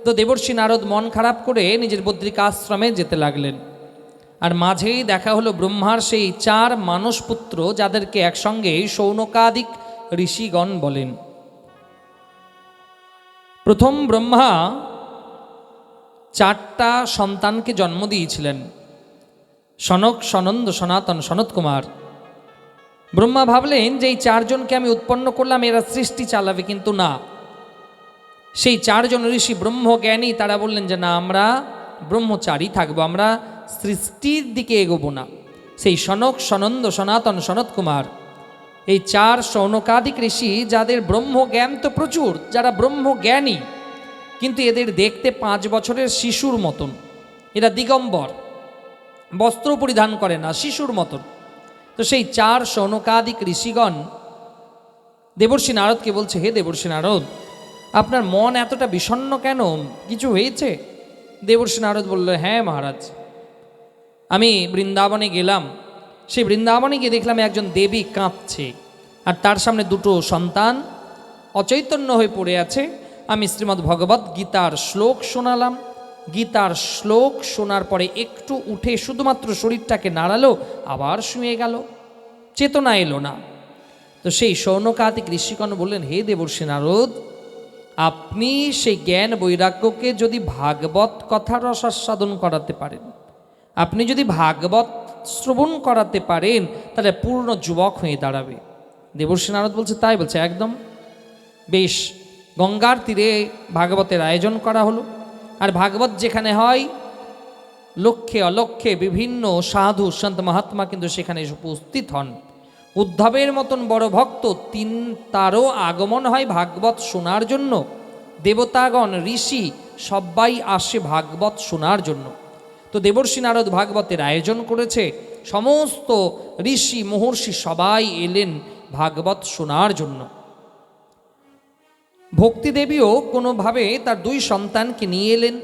তো দেবর্ষি নারদ মন খারাপ করে নিজের বদ্রিকাশ্রমে যেতে লাগলেন। আর মাঝেই দেখা হলো ব্রহ্মার সেই 4 মানসপুত্র, যাদেরকে একসঙ্গে শৌনকাদিক ঋষিগণ বলেন। প্রথম ব্রহ্মা 4টা সন্তানকে জন্ম দিয়েছিলেন, সনক, সনন্দ, সনাতন, সনত কুমার। ব্রহ্মা ভাবলেন যে এই 4 জনকে আমি উৎপন্ন করলাম, এরা সৃষ্টি চালাবে, কিন্তু না। সেই 4 জন ঋষি ব্রহ্মজ্ঞানী, তারা বললেন যে না, আমরা ব্রহ্মচারী থাকবো, আমরা সৃষ্টির দিকে এগোবো না। সেই সনক, সনন্দ, সনাতন, সনত কুমার, এই 4 শৌনকাদিক ঋষি, যাদের ব্রহ্মজ্ঞান তো প্রচুর, যারা ব্রহ্মজ্ঞানী, কিন্তু এদের দেখতে 5 বছরের শিশুর মতন। এরা দিগম্বর, বস্ত্র পরিধান করে না, শিশুর মতন। তো সেই 4 শৌনকাদিক ঋষিগণ দেবর্ষি নারদকে বলছে, হে দেবর্ষি নারদ, আপনার মন এতটা বিষণ্ণ কেন? কিছু হয়েছে? দেবর্ষি নারদ বলল, হ্যাঁ মহারাজ, আমি বৃন্দাবনে গেলাম। সেই বৃন্দাবনে গিয়ে দেখলাম একজন দেবী কাঁদছে, আর তার সামনে 2টো সন্তান অচৈতন্য হয়ে পড়ে আছে। আমি শ্রীমদ্ ভগবদ্ গীতার শ্লোক শোনালাম। গীতার শ্লোক শোনার পরে একটু উঠে শুধুমাত্র শরীরটাকে নাড়ালো, আবার শুয়ে গেল, চেতনা এলো না। তো সেই শৌনকাদিক ঋষিগণ বললেন, হে দেবর্ষি নারদ, আপনি সেই জ্ঞান বৈরাগ্যকে যদি ভাগবত কথার রসাস্বাদন করাতে পারেন, আপনি যদি ভাগবত শ্রবণ করাতে পারেন, তাহলে পূর্ণ যুবক হয়ে দাঁড়াবে। দেবর্ষি নারদ বলছে, তাই বলছে, একদম বেশ। গঙ্গার তীরে ভাগবতের আয়োজন করা হলো। আর ভাগবত যেখানে হয়, লক্ষ্যে অলক্ষ্যে বিভিন্ন সাধু সন্ত মহাত্মা কিন্তু সেখানে উপস্থিত হন। উদ্ধবের মতন বড় ভক্ত, তারও আগমন হয় ভাগবত শোনার জন্য। দেবতাগণ, ঋষি সবাই আসে ভাগবত শোনার জন্য। তো দেবর্ষি নারদ ভাগবতের আয়োজন করেছে, সমস্ত ঋষি মহর্ষি সবাই এলেন ভাগবত শোনার জন্য। ভক্তিদেবীও কোনোভাবে তার দুই সন্তানকে নিয়ে এলেন।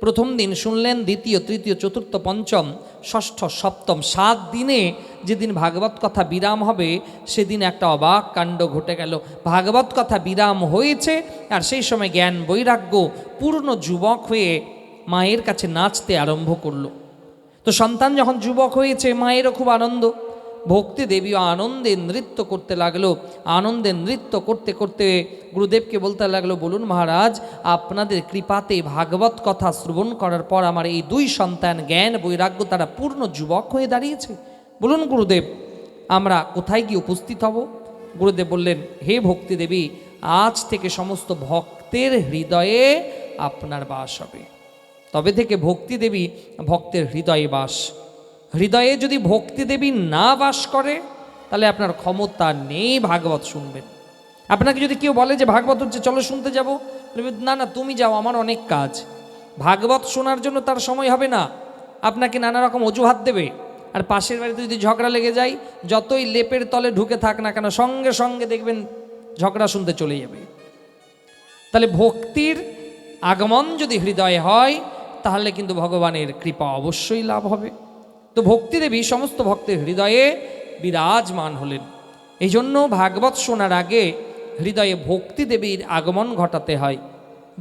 প্রথম দিন শুনলেন, দ্বিতীয়, তৃতীয়, চতুর্থ, পঞ্চম, ষষ্ঠ, সপ্তম, 7 দিনে যেদিন ভাগবত কথা বিরাম হবে সেদিন একটা অবাক কাণ্ড ঘটে গেল। ভাগবত কথা বিরাম হয়েছে আর সেই সময় জ্ঞান বৈরাগ্য পূর্ণ যুবক হয়ে মায়ের কাছে নাচতে আরম্ভ করলো। তো সন্তান যখন যুবক হয়েছে মায়েরও খুব আনন্দ, ভক্তি দেবীও আনন্দে নৃত্য করতে লাগলো। আনন্দে নৃত্য করতে করতে গুরুদেবকে বলতে লাগলো, বলুন মহারাজ, আপনাদের কৃপাতে ভাগবত কথা শ্রবণ করার পর আমার এই দুই সন্তান জ্ঞান বৈরাগ্য তারা পূর্ণ যুবক হয়ে দাঁড়িয়েছে। বলুন গুরুদেব, আমরা কোথায় গিয়ে উপস্থিত হব? গুরুদেব বললেন, হে ভক্তি দেবী, আজ থেকে সমস্ত ভক্তের হৃদয়ে আপনার বাস হবে। তবে থেকে ভক্তি দেবী ভক্তের হৃদয়ে বাস। হৃদয়ে যদি ভক্তি দেবী না বাস করে তাহলে আপনার ক্ষমতা নেই ভাগবত শুনবেন। আপনাকে যদি কেউ বলে যে ভাগবত হচ্ছে, চলো শুনতে যাব, না না তুমি যাও, আমার অনেক কাজ। ভাগবত শোনার জন্য তার সময় হবে না, আপনাকে নানা রকম অজুহাত দেবে। আর পাশের বাড়িতে যদি ঝগড়া লেগে যায়, যতই লেপের তলে ঢুকে থাক না কেন, সঙ্গে সঙ্গে দেখবেন ঝগড়া শুনতে চলে যাবে। তাহলে ভক্তির আগমন যদি হৃদয়ে হয় তাহলে কিন্তু ভগবানের কৃপা অবশ্যই লাভ হবে। তো ভক্তিদেবী সমস্ত ভক্তের হৃদয়ে বিরাজমান হলেন। এই জন্য ভাগবত শোনার আগে হৃদয়ে ভক্তি দেবীর আগমন ঘটাতে হয়,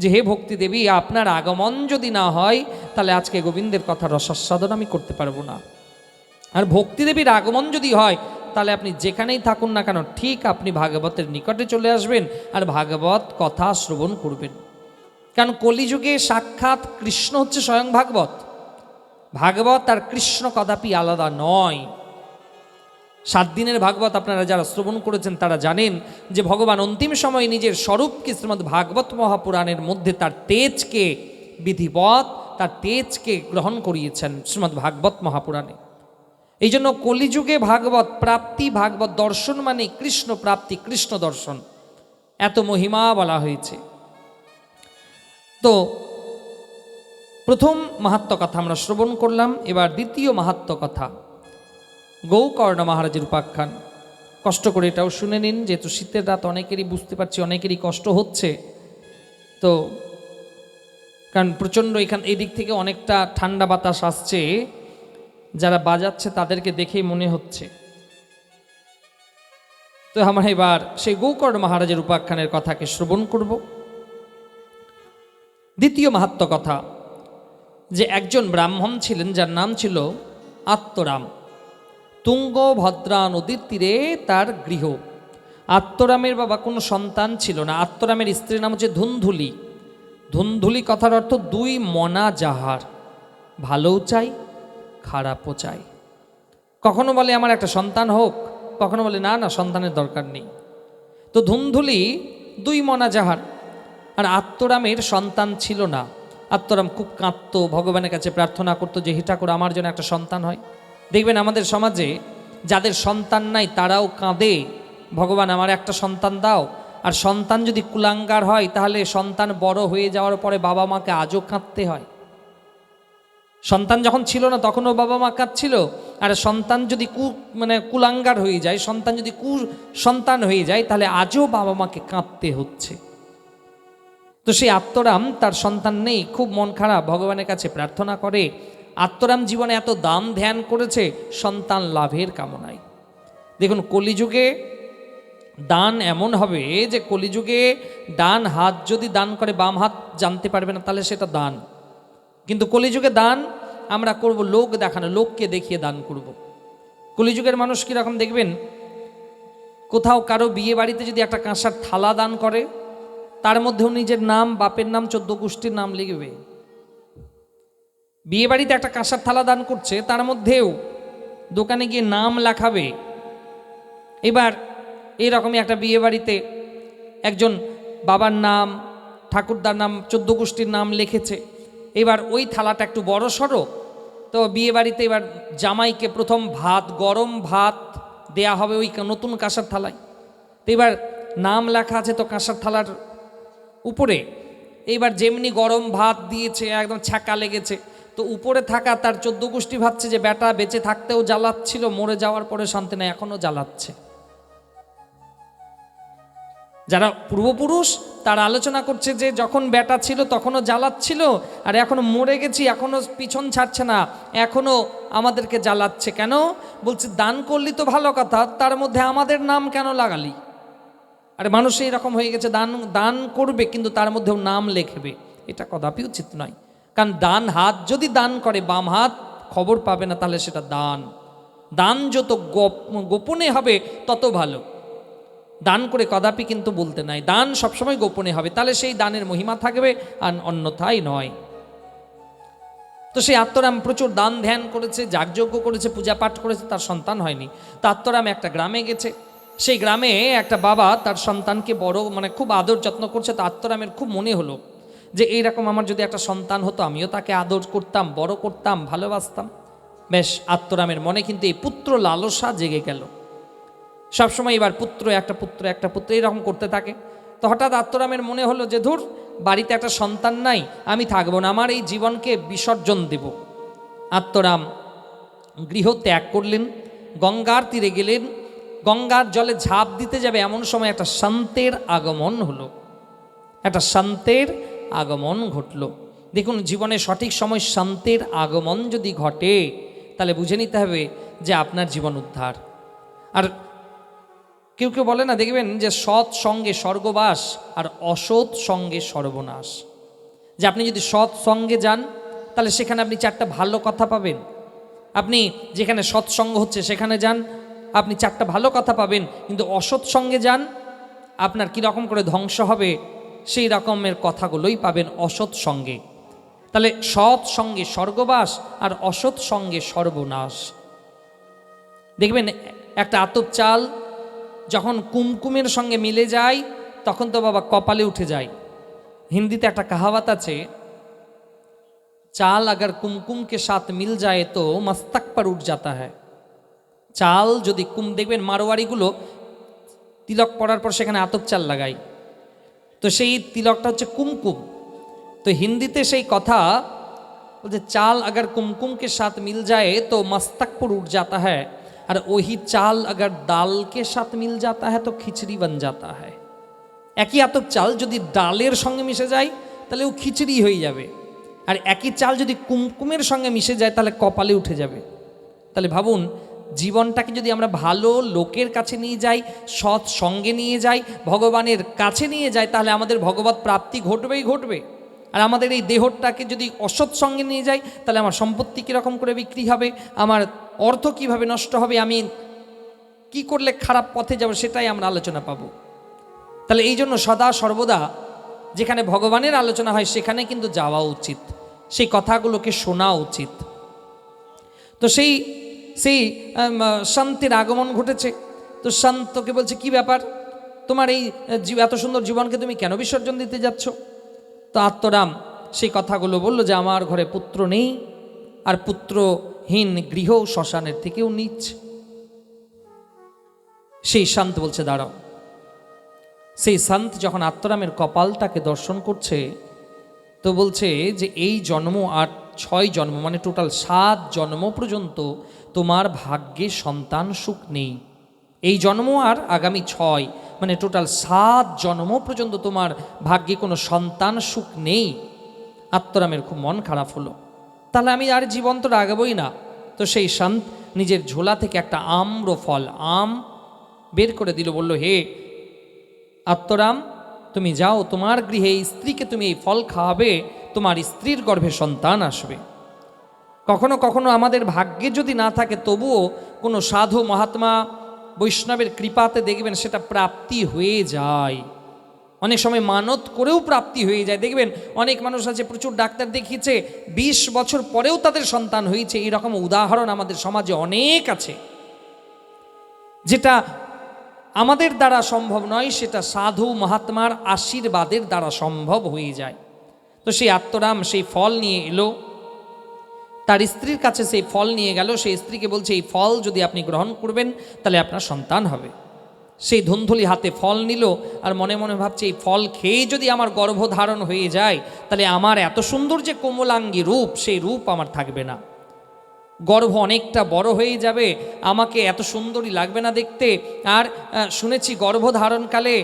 যে হে ভক্তি দেবী, আপনার আগমন যদি না হয় তাহলে আজকে গোবিন্দের কথা রসাস্বাদন আমি করতে পারবো না। আর ভক্তি দেবীর আগমন যদি হয় তাহলে আপনি যেখানেই থাকুন না কেন ঠিক আপনি ভাগবতের নিকটে চলে আসবেন আর ভাগবত কথা শ্রবণ করবেন। কারণ কলিযুগে সাক্ষাৎ কৃষ্ণ হচ্ছে স্বয়ং ভাগবত। ভাগবত আর কৃষ্ণ কদাপি আলাদা নয়। 7 দিনের ভাগবত আপনারা যারা শ্রবণ করেছেন তারা জানেন যে ভগবান অন্তিম সময়ে নিজের স্বরূপকে শ্রীমদ্ ভাগবত মহাপুরাণের মধ্যে তার তেজকে বিধিবৎ তার তেজকে গ্রহণ করিয়েছেন শ্রীমদ্ ভাগবত মহাপুরাণে। এই জন্য কলিযুগে ভাগবত প্রাপ্তি, ভাগবত দর্শন মানে কৃষ্ণ প্রাপ্তি, কৃষ্ণ দর্শন, এত মহিমা বলা হয়েছে। তো প্রথম মাহাত্ম্য কথা আমরা শ্রবণ করলাম, এবার দ্বিতীয় মাহাত্ম্য কথা গৌকর্ণ মহারাজের উপাখ্যান। কষ্ট করে এটাও শুনে নিন, যেহেতু শীতের রাত, অনেকেরই বুঝতে পারছি অনেকেরই কষ্ট হচ্ছে। তো কারণ প্রচণ্ড এই দিক থেকে অনেকটা ঠান্ডা বাতাস আসছে, যারা বাজাচ্ছে তাদেরকে দেখেই মনে হচ্ছে। তো আমরা এবার সেই গৌকর্ণ মহারাজের উপাখ্যানের কথাকে শ্রবণ করব। দ্বিতীয় মাহাত্ম্য কথা, যে একজন ব্রাহ্মণ ছিলেন যার নাম ছিল আত্মরাম। তুঙ্গভদ্রা নদীর তীরে তার গৃহ। আত্মরামের বাবা কোনো সন্তান ছিল না। আত্মরামের স্ত্রীর নাম হচ্ছে ধুন্ধুলি। ধুন্ধুলি কথার অর্থ 2 মনা যাহার, ভালোও চাই খারাপও চাই। কখনো বলে আমার একটা সন্তান হোক, কখনো বলে না না সন্তানের দরকার নেই। তো ধুন্ধুলি 2 মনা যাহার। আর আত্মরামের সন্তান ছিল না। আত্মরাম খুব কাঁদত, ভগবানের কাছে প্রার্থনা করতো যে হে ঠাকুর আমার জন্য একটা সন্তান হয়। দেখবেন আমাদের সমাজে যাদের সন্তান নাই তারাও কাঁদে, ভগবান আমার একটা সন্তান দাও। আর সন্তান যদি কুলাঙ্গার হয় তাহলে সন্তান বড় হয়ে যাওয়ার পরে বাবা মাকে আজও কাঁদতে হয়। সন্তান যখন ছিল না তখনও বাবা মা কাঁদছিল। আর সন্তান যদি কুলাঙ্গার হয়ে যায়, সন্তান যদি সন্তান হয়ে যায় তাহলে আজও বাবা মাকে কাঁদতে হচ্ছে। তো সেই আত্মরাম তার সন্তান নেই, খুব মন খারাপ, ভগবানের কাছে প্রার্থনা করে। আত্মরাম জীবনে এত দান ধ্যান করেছে সন্তান লাভের কামনায়। দেখুন কলিযুগে দান এমন হবে যে কলিযুগে ডান হাত যদি দান করে বাম হাত জানতে পারবে না, তাহলে সেটা দান। কিন্তু কলিযুগে দান আমরা করব লোক দেখানো, লোককে দেখিয়ে দান করব। কলিযুগের মানুষ কীরকম দেখবেন, কোথাও কারো বিয়ে বাড়িতে যদি একটা কাঁসার থালা দান করে তার মধ্যেও নিজের নাম, বাপের নাম, 14 গোষ্ঠীর নাম লিখবে। বিয়ে বাড়িতে একটা কাঁসার থালা দান করছে তার মধ্যেও দোকানে গিয়ে নাম লেখাবে। এবার এইরকমই একটা বিয়ে বাড়িতে একজন বাবার নাম, ঠাকুরদার নাম, 14 গোষ্ঠীর নাম লিখেছে। এবার ওই থালাটা একটু বড় সড়ো, তো বিয়ে বাড়িতে এবার জামাইকে প্রথম ভাত, গরম ভাত দেয়া হবে ওই নতুন কাঁসার থালায়। তো এবার নাম লেখা আছে তো কাঁসার থালার উপরে, এইবার যেমনি গরম ভাত দিয়েছে একদম ছ্যাঁকা লেগেছে, তো উপরে থাকা তার 14 গোষ্ঠী ভাবছে যে বেটা বেঁচে থাকতেও জ্বালাচ্ছিল, মরে যাওয়ার পরে শান্তি নেই, এখনও জ্বালাচ্ছে। যারা পূর্বপুরুষ তারা আলোচনা করছে যে যখন বেটা ছিল তখনও জ্বালাচ্ছিল, আর এখনও মরে গেছি এখনও পিছন ছাড়ছে না, এখনও আমাদেরকে জ্বালাচ্ছে কেন? বলছে দান করলি তো ভালো কথা, তার মধ্যে আমাদের নাম কেন লাগালি? আরে মানুষ এইরকম হয়ে গেছে, দান দান করবে কিন্তু তার মধ্যেও নাম লেখবে, এটা কদাপি উচিত নয়। কারণ ডান হাত যদি দান করে বাম হাত খবর পাবে না, তাহলে সেটা দান। দান যত গোপনে হবে তত ভালো। দান করে কদাপি কিন্তু বলতে নাই, দান সবসময় গোপনে হবে, তাহলে সেই দানের মহিমা থাকবে আর অন্যথায় নয়। তো সেই আত্মরাম প্রচুর দান ধ্যান করেছে, যাগযজ্ঞ করেছে, পূজা পাঠ করেছে, তার সন্তান হয়নি। তো আত্মরাম একটা গ্রামে গেছে, সেই গ্রামে একটা বাবা তার সন্তানকে বড় খুব আদর যত্ন করছে। তো আত্মরামের খুব মনে হলো যে এইরকম আমার যদি একটা সন্তান হতো, আমিও তাকে আদর করতাম, বড় করতাম, ভালোবাসতাম। বেশ, আত্মরামের মনে কিন্তু এই পুত্র লালসা জেগে গেল। সবসময় এবার পুত্র একটা পুত্র এরকম করতে থাকে। তো হঠাৎ আত্মরামের মনে হলো যে ধুর, বাড়িতে একটা সন্তান নাই, আমি থাকবো না, আমার এই জীবনকে বিসর্জন দেব। আত্মরাম গৃহ ত্যাগ করলেন, গঙ্গার তীরে গেলেন। গঙ্গার জলে ঝাঁপ দিতে যাবে এমন সময় একটা সন্তের আগমন হলো, একটা সন্তের আগমন ঘটল। দেখুন, জীবনে সঠিক সময় সন্তের আগমন যদি ঘটে তাহলে বুঝে নিতে হবে যে আপনার জীবন উদ্ধার। আর কেউ কেউ বলে না, দেখবেন যে সৎ সঙ্গে স্বর্গবাস আর অসৎ সঙ্গে সর্বনাশ। যে আপনি যদি সৎ সঙ্গে যান তাহলে সেখানে আপনি 4টা ভালো কথা পাবেন। আপনি যেখানে সৎসঙ্গ হচ্ছে সেখানে যান, আপনি 4টা ভালো কথা পাবেন। কিন্তু অসৎ সঙ্গে যান, আপনার কীরকম করে ধ্বংস হবে সেই রকমের কথাগুলোই পাবেন অসৎ সঙ্গে। তাহলে সৎ সঙ্গে স্বর্গবাস আর অসৎ সঙ্গে সর্বনাশ। দেখবেন একটা আতপ চাল যখন কুমকুমের সঙ্গে মিলে যায় তখন তো বাবা কপালে উঠে যায়। হিন্দিতে একটা কাহাওয়াত আছে, চাল अगर कुमकुम के साथ मिल जाए तो मस्तक पर उठ जाता है। চাল যদি দেখবেন মারোয়ারিগুলো তিলক পরার পর সেখানে আতপ চাল লাগায়, তো সেই তিলকটা হচ্ছে কুমকুম। তো হিন্দিতে সেই কথা বলছে, চাল अगर कुमकुम के साथ मिल जाए तो मस्तक पर उठ जाता है, और वही चाल अगर दाल के साथ मिल जाता है तो খিচড়ি बन जाता है। একই আতপ চাল যদি ডালের সঙ্গে মিশে যায় তাহলে ও খিচড়ি হয়ে যাবে, আর একই চাল যদি কুমকুমের সঙ্গে মিশে যায় তাহলে কপালে উঠে যাবে। তাহলে ভাবুন, জীবনটাকে যদি আমরা ভালো লোকের কাছে নিয়ে যাই, সৎ সঙ্গে নিয়ে যাই, ভগবানের কাছে নিয়ে যাই, তাহলে আমাদের ভগবত প্রাপ্তি ঘটবেই ঘটবে। আর আমাদের এই দেহটাকে যদি অসৎ সঙ্গে নিয়ে যাই তাহলে আমার সম্পত্তি কীরকম করে বিক্রি হবে, আমার অর্থ কিভাবে নষ্ট হবে, আমি কি করলে খারাপ পথে যাব, সেটাই আমরা আলোচনা পাবো। তাহলে এই জন্য সদা সর্বদা যেখানে ভগবানের আলোচনা হয় সেখানে কিন্তু যাওয়া উচিত, সেই কথাগুলোকে শোনা উচিত। তো সেই শান্তির আগমন ঘটেছে। তো শান্তকে বলছে, কি ব্যাপার, তোমার এই এত সুন্দর জীবনকে তুমি কেন বিসর্জন দিতে যাচ্ছ? তো আত্মরাম সেই কথাগুলো বলল যে আমার ঘরে পুত্র নেই, আর পুত্রহীন গৃহ শ্মশানের থেকেও নীচ। সেই শান্ত বলছে দাঁড়াও। সেই শান্ত যখন আত্মরামের কপালটাকে দর্শন করছে তো বলছে যে এই জন্ম আর 6 জন্ম টোটাল 7 জন্ম পর্যন্ত তোমার ভাগ্যে সন্তান সুখ নেই। এই জন্ম আর আগামী 6 টোটাল 7 জন্ম পর্যন্ত তোমার ভাগ্যে কোনো সন্তান সুখ নেই। আত্মরামের খুব মন খারাপ হলো, তাহলে আমি আর জীবন তো রাগাবই না। তো সেই শান্ত নিজের ঝোলা থেকে একটা আম্র ফল আম বের করে দিল, বলল, হে আত্মরাম, তুমি যাও, তোমার গৃহে স্ত্রীকে তুমি এই ফল খাওয়াবে, তোমার স্ত্রীর গর্ভে সন্তান আসবে। কখনো কখনো আমাদের ভাগ্যে যদি না থাকে তবুও কোনো সাধু মহাত্মা বৈষ্ণবের কৃপাতে দেখবেন সেটা প্রাপ্তি হয়ে যায়। অনেক সময় মানত করেও প্রাপ্তি হয়ে যায়। দেখবেন অনেক মানুষ আছে প্রচুর ডাক্তার দেখিয়েছে, 20 বছর পরেও তাদের সন্তান হয়েছে। এইরকম উদাহরণ আমাদের সমাজে অনেক আছে। যেটা আমাদের দ্বারা সম্ভব নয় সেটা সাধু মহাত্মার আশীর্বাদের দ্বারা সম্ভব হয়ে যায়। তো সেই আত্মরাম সেই ফল নিয়ে এলো, তার স্ত্রীর কাছে সেই ফল নিয়ে গেল। সেই স্ত্রীকে বলছে, এই ফল যদি আপনি গ্রহণ করবেন তাহলে আপনার সন্তান হবে। সেই ধুন্ধুলি হাতে ফল নিল আর মনে মনে ভাবছে, এই ফল খেয়ে যদি আমার গর্ভধারণ হয়ে যায় তাহলে আমার এত সুন্দর যে কোমলাঙ্গী রূপ, সেই রূপ আমার থাকবে না। গর্ভ অনেকটা বড় হয়ে যাবে, আমাকে এত সুন্দরী লাগবে না দেখতে। আর শুনেছি গর্ভধারণকালে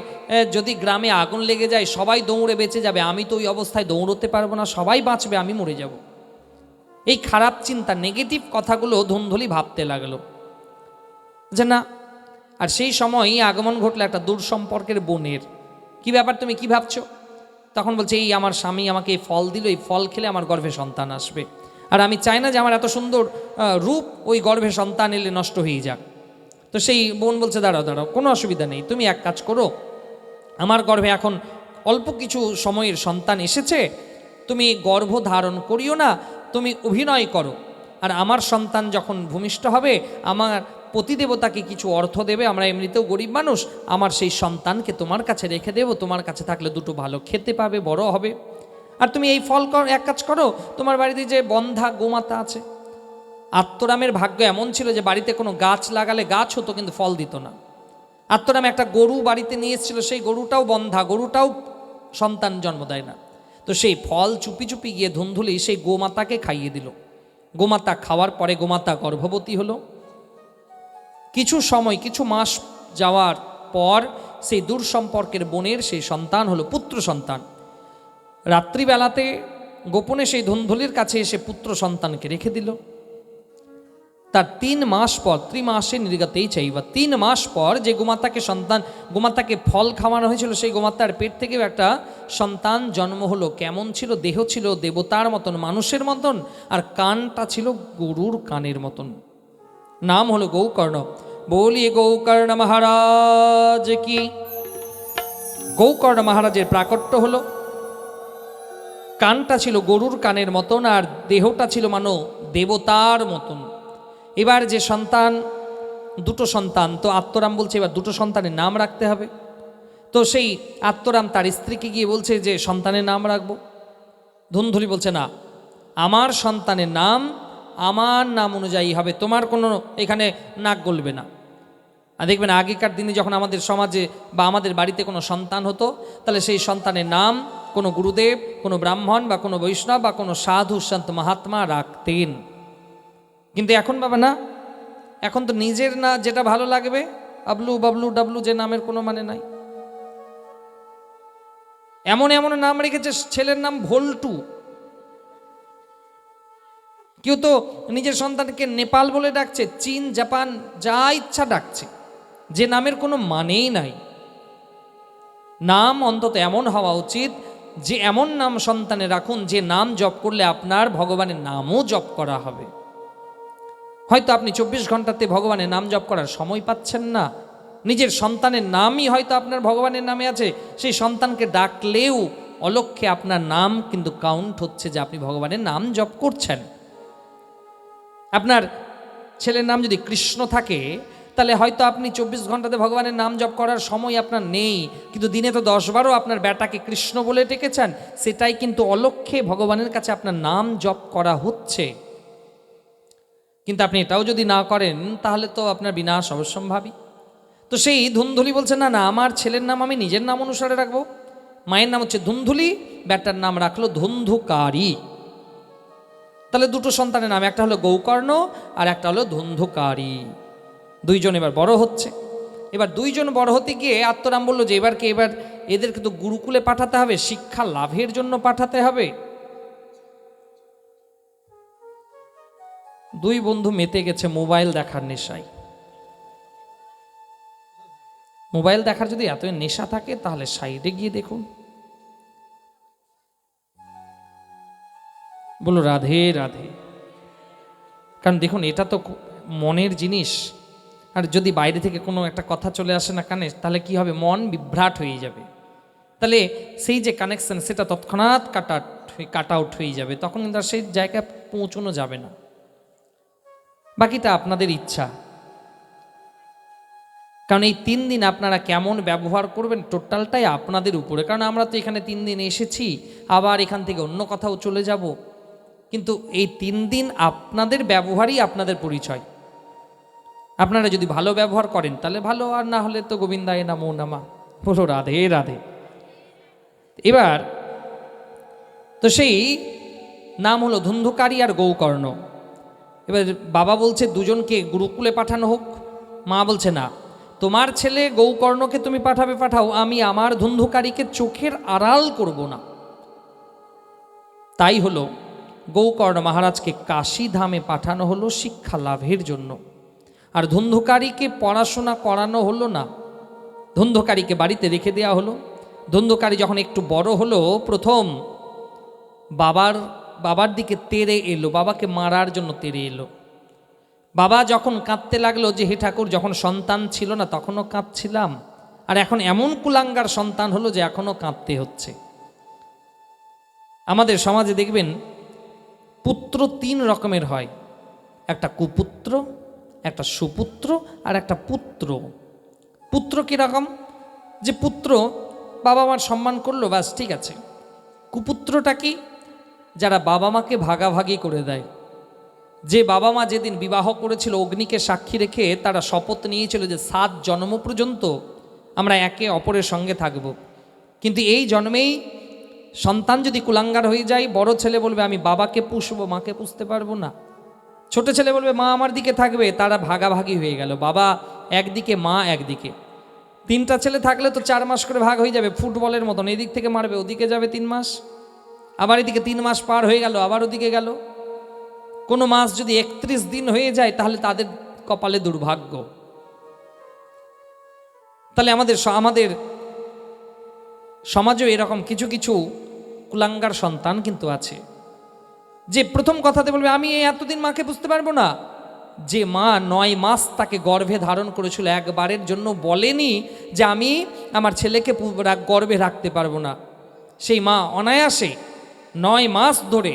যদি গ্রামে আগুন লেগে যায় সবাই দৌড়ে বেঁচে যাবে, আমি তো ওই অবস্থায় দৌড়তে পারবো না, সবাই বাঁচবে, আমি মরে যাব। এই খারাপ চিন্তা, নেগেটিভ কথাগুলো ধুন্ধুলি ভাবতে লাগলো যে না। আর সেই সময়ই আগমন ঘটলো একটা দূর সম্পর্কের বোনের। কি ব্যাপার, তুমি কি ভাবছো? তখন বলছে, এই আমার স্বামী আমাকে এই ফল দিল, এই ফল খেলে আমার গর্ভে সন্তান আসবে, আর আমি চাই না যে আমার এত সুন্দর রূপ ওই গর্ভে সন্তান এলে নষ্ট হয়ে যাক। তো সেই বোন বলছে, দাঁড়াও দাঁড়াও, কোনো অসুবিধা নেই, তুমি এক কাজ করো, আমার গর্ভে এখন অল্প কিছু সময়ের সন্তান এসেছে, তুমি গর্ভ ধারণ করিও না, তুমি অভিনয় করো, আর আমার সন্তান যখন ভূমিষ্ঠ হবে আমার পতিদেবতাকে কিছু অর্থ দেবে, আমরা এমনিতেও গরিব মানুষ, আমার সেই সন্তানকে তোমার কাছে রেখে দেবো, তোমার কাছে থাকলে দুটো ভালো খেতে পাবে, বড় হবে। আর তুমি এই ফল এক কাজ করো, তোমার বাড়িতে যে বন্ধা গোমাতা আছে, আত্মরামের ভাগ্য এমন ছিল যে বাড়িতে কোনো গাছ লাগালে গাছ হতো কিন্তু ফল দিত না। আত্মরাম একটা গরু বাড়িতে নিয়ে এসেছিল, সেই গরুটাও বন্ধা, গরুটাও সন্তান জন্ম দেয় না। তো সেই ফল চুপি চুপি গিয়ে ধুন্ধুলি সেই গোমাতাকে খাইয়ে দিল। গোমাতা খাওয়ার পরে গোমাতা গর্ভবতী হলো। কিছু সময়, কিছু মাস যাওয়ার পর সেই দূর সম্পর্কের বোনের সেই সন্তান হলো পুত্র সন্তান। রাত্রিবেলাতে গোপনে সেই ধুন্ধুলির কাছে এসে পুত্র সন্তানকে রেখে দিল। তার 3 মাস পর, ত্রিমাসে নির্গতেই চাইবা, 3 মাস পর যে গোমাতাকে ফল খাওয়ানো হয়েছিল, সেই গোমাতার পেট থেকেও একটা সন্তান জন্ম হলো। কেমন ছিল? দেহ ছিল দেবতার মতন, মানুষের মতন, আর কানটা ছিল গরুর কানের মতন। নাম হলো গৌকর্ণ। বলিয়ে গৌকর্ণ মহারাজ কি। গৌকর্ণ মহারাজের প্রাকট্য হলো। কানটা ছিল গরুর কানের মতন, আর দেহটা ছিল মানো দেবতার মতন। এবার যে সন্তান, দুটো সন্তান, তো আত্মরাম বলছে এবার দুটো সন্তানের নাম রাখতে হবে। তো সেই আত্মরাম তার স্ত্রীকে গিয়ে বলছে যে সন্তানের নাম রাখবো। ধুন্ধুলি বলছে, না, আমার সন্তানের নাম আমার নাম অনুযায়ী হবে, তোমার কোনো এখানে নাক গলবে না। আর দেখবেন আগেকার দিনে যখন আমাদের সমাজে বা আমাদের বাড়িতে কোনো সন্তান হতো, তাহলে সেই সন্তানের নাম কোনো গুরুদেব, কোনো ব্রাহ্মণ বা কোনো বৈষ্ণব বা কোনো সাধু সন্ত মহাত্মা রাখতেন। কিন্তু এখন বাবা না, এখন তো নিজের না যেটা ভালো লাগবে, আবলু বাবলু ডাবলু, যে নামের কোনো মানে নাই। এমন এমন নাম রেখেছে, ছেলের নাম ভোল্টু। কেউ তো নিজের সন্তানকে নেপাল বলে ডাকছে, চীন জাপান যা ইচ্ছা ডাকছে, যে নামের কোনো মানেই নাই। নাম অন্তত এমন হওয়া উচিত যে এমন নাম সন্তানে রাখুন যে নাম জপ করলে আপনার ভগবানের নামও জপ করা হবে। হয়তো আপনি 24 ঘন্টাতে ভগবানের নাম জপ করার সময় পাচ্ছেন না, নিজের সন্তানের নামই হয়তো আপনার ভগবানের নামে আছে, সেই সন্তানকে ডাকলেও অলক্ষ্যে আপনার নাম কিন্তু কাউন্ট হচ্ছে যে আপনি ভগবানের নাম জপ করছেন। আপনার ছেলের নাম যদি কৃষ্ণ থাকে, তাহলে হয়তো আপনি 24 ঘন্টাতে ভগবানের নাম জপ করার সময় আপনার নেই, কিন্তু দিনে তো 10 বারও আপনার বেটাকে কৃষ্ণ বলে ডেকেছেন, সেটাই কিন্তু অলক্ষ্যে ভগবানের কাছে আপনার নাম জপ করা হচ্ছে। কিন্তু আপনি এটাও যদি না করেন তাহলে তো আপনার বিনাশ অবশ্যম্ভাবী। তো সেই ধুন্ধুলি বলছে, না না, আমার ছেলের নাম আমি নিজের নাম অনুসারে রাখবো। মায়ের নাম হচ্ছে ধুন্ধুলি, বেটার নাম রাখলো ধুন্ধুকারী। তাহলে দুটো সন্তানের নাম, একটা হলো গৌকর্ণ আর একটা হলো ধুন্ধুকারী। দুইজন এবার বড় হচ্ছে। এবার দুইজন বড় হতে গিয়ে আত্মরাম বলল যে এবার এদেরকে তো গুরুকুলে পাঠাতে হবে, শিক্ষা লাভের জন্য পাঠাতে হবে। দুই বন্ধু মেতে গেছে মোবাইল দেখার নেশায়। মোবাইল দেখার যদি এত নেশা থাকে তাহলে সাইডে গিয়ে দেখুন। বলো রাধে রাধে। কারণ দেখুন, এটা তো মনের জিনিস, আর যদি বাইরে থেকে কোনো একটা কথা চলে আসে না কানে, তাহলে কি হবে? মন বিভ্রাট হয়ে যাবে। তাহলে সেই যে কানেকশন, সেটা তৎক্ষণাৎ কাট আউট হয়ে যাবে, তখন কিন্তু আর সেই জায়গায় পৌঁছানো যাবে না। বাকিটা আপনাদের ইচ্ছা। কারণ এই 3 দিন আপনারা কেমন ব্যবহার করবেন টোটালটাই আপনাদের উপরে। কারণ আমরা তো এখানে 3 দিন এসেছি, আবার এখান থেকে অন্য কোথাও চলে যাব, কিন্তু এই 3 দিন আপনাদের ব্যবহারই আপনাদের পরিচয়। আপনারা যদি ভালো ব্যবহার করেন তাহলে ভালো, আর না হলে তো গোবিন্দায় নমো নমঃ। বলো রাধে রাধে। এবার তো সেই নাম হলো ধুন্ধুকারী আর গৌকর্ণ। এবার বাবা বলছে দুজনকে গুরুকুলে পাঠানো হোক। মা বলছে না, তোমার ছেলে গৌকর্ণকে তুমি পাঠাবে, পাঠাও, আমি আমার ধুন্ধুকারীকে চোখের আড়াল করব না। তাই হলো গৌকর্ণ মহারাজকে কাশী ধামে পাঠানো হলো শিক্ষা লাভের জন্য, আর ধুন্ধুকারীকে পড়াশোনা করানো হলো না, ধুন্ধুকারীকে বাড়িতে রেখে দেওয়া হলো। ধুন্ধুকারী যখন একটু বড় হলো, প্রথম বাবার দিকে তেড়ে এলো, বাবাকে মারার জন্য তেড়ে এলো। বাবা যখন কাঁদতে লাগলো যে হে ঠাকুর, যখন সন্তান ছিল না তখনও কাঁদছিলাম, আর এখন এমন কুলাঙ্গার সন্তান হলো যে এখনও কাঁদতে হচ্ছে। আমাদের সমাজে দেখবেন পুত্র 3 রকমের হয়, একটা কুপুত্র, একটা সুপুত্র, আর একটা পুত্র। পুত্র কীরকম? যে পুত্র বাবা মার সম্মান করলো, ব্যাস ঠিক আছে। কুপুত্রটা কি? যারা বাবা মাকে ভাগাভাগি করে দেয়। যে বাবা মা যেদিন বিবাহ করেছিল অগ্নিকে সাক্ষী রেখে তারা শপথ নিয়েছিল যে 7 জন্ম পর্যন্ত আমরা একে অপরের সঙ্গে থাকব, কিন্তু এই জন্মেই সন্তান যদি কুলাঙ্গার হয়ে যায়, বড় ছেলে বলবে আমি বাবাকে পুষবো, মাকে পুষতে পারবো না। ছোট ছেলে বলবে মা আমার দিকে থাকবে, তারা ভাগাভাগি হয়ে গেল, বাবা একদিকে মা একদিকে। 3টা ছেলে থাকলে তো 4 মাস করে ভাগ হয়ে যাবে, ফুটবলের মতন, এদিক থেকে মারবে ওদিকে যাবে 3 মাস, আবার এদিকে 3 মাস পার হয়ে গেল আবার ওদিকে গেল। কোনো মাস যদি 31 দিন হয়ে যায় তাহলে তাদের কপালে দুর্ভাগ্য। তাহলে আমাদের সমাজেও এরকম কিছু কিছু কুলাঙ্গার সন্তান কিন্তু আছে, যে প্রথম কথাতে বলবে আমি এতদিন মাকে বুঝতে পারবো না। যে মা 9 মাস তাকে গর্ভে ধারণ করেছিল, একবারের জন্য বলেনি যে আমি আমার ছেলেকে গর্ভে রাখতে পারবো না। সেই মা অনায়াসে 9 মাস ধরে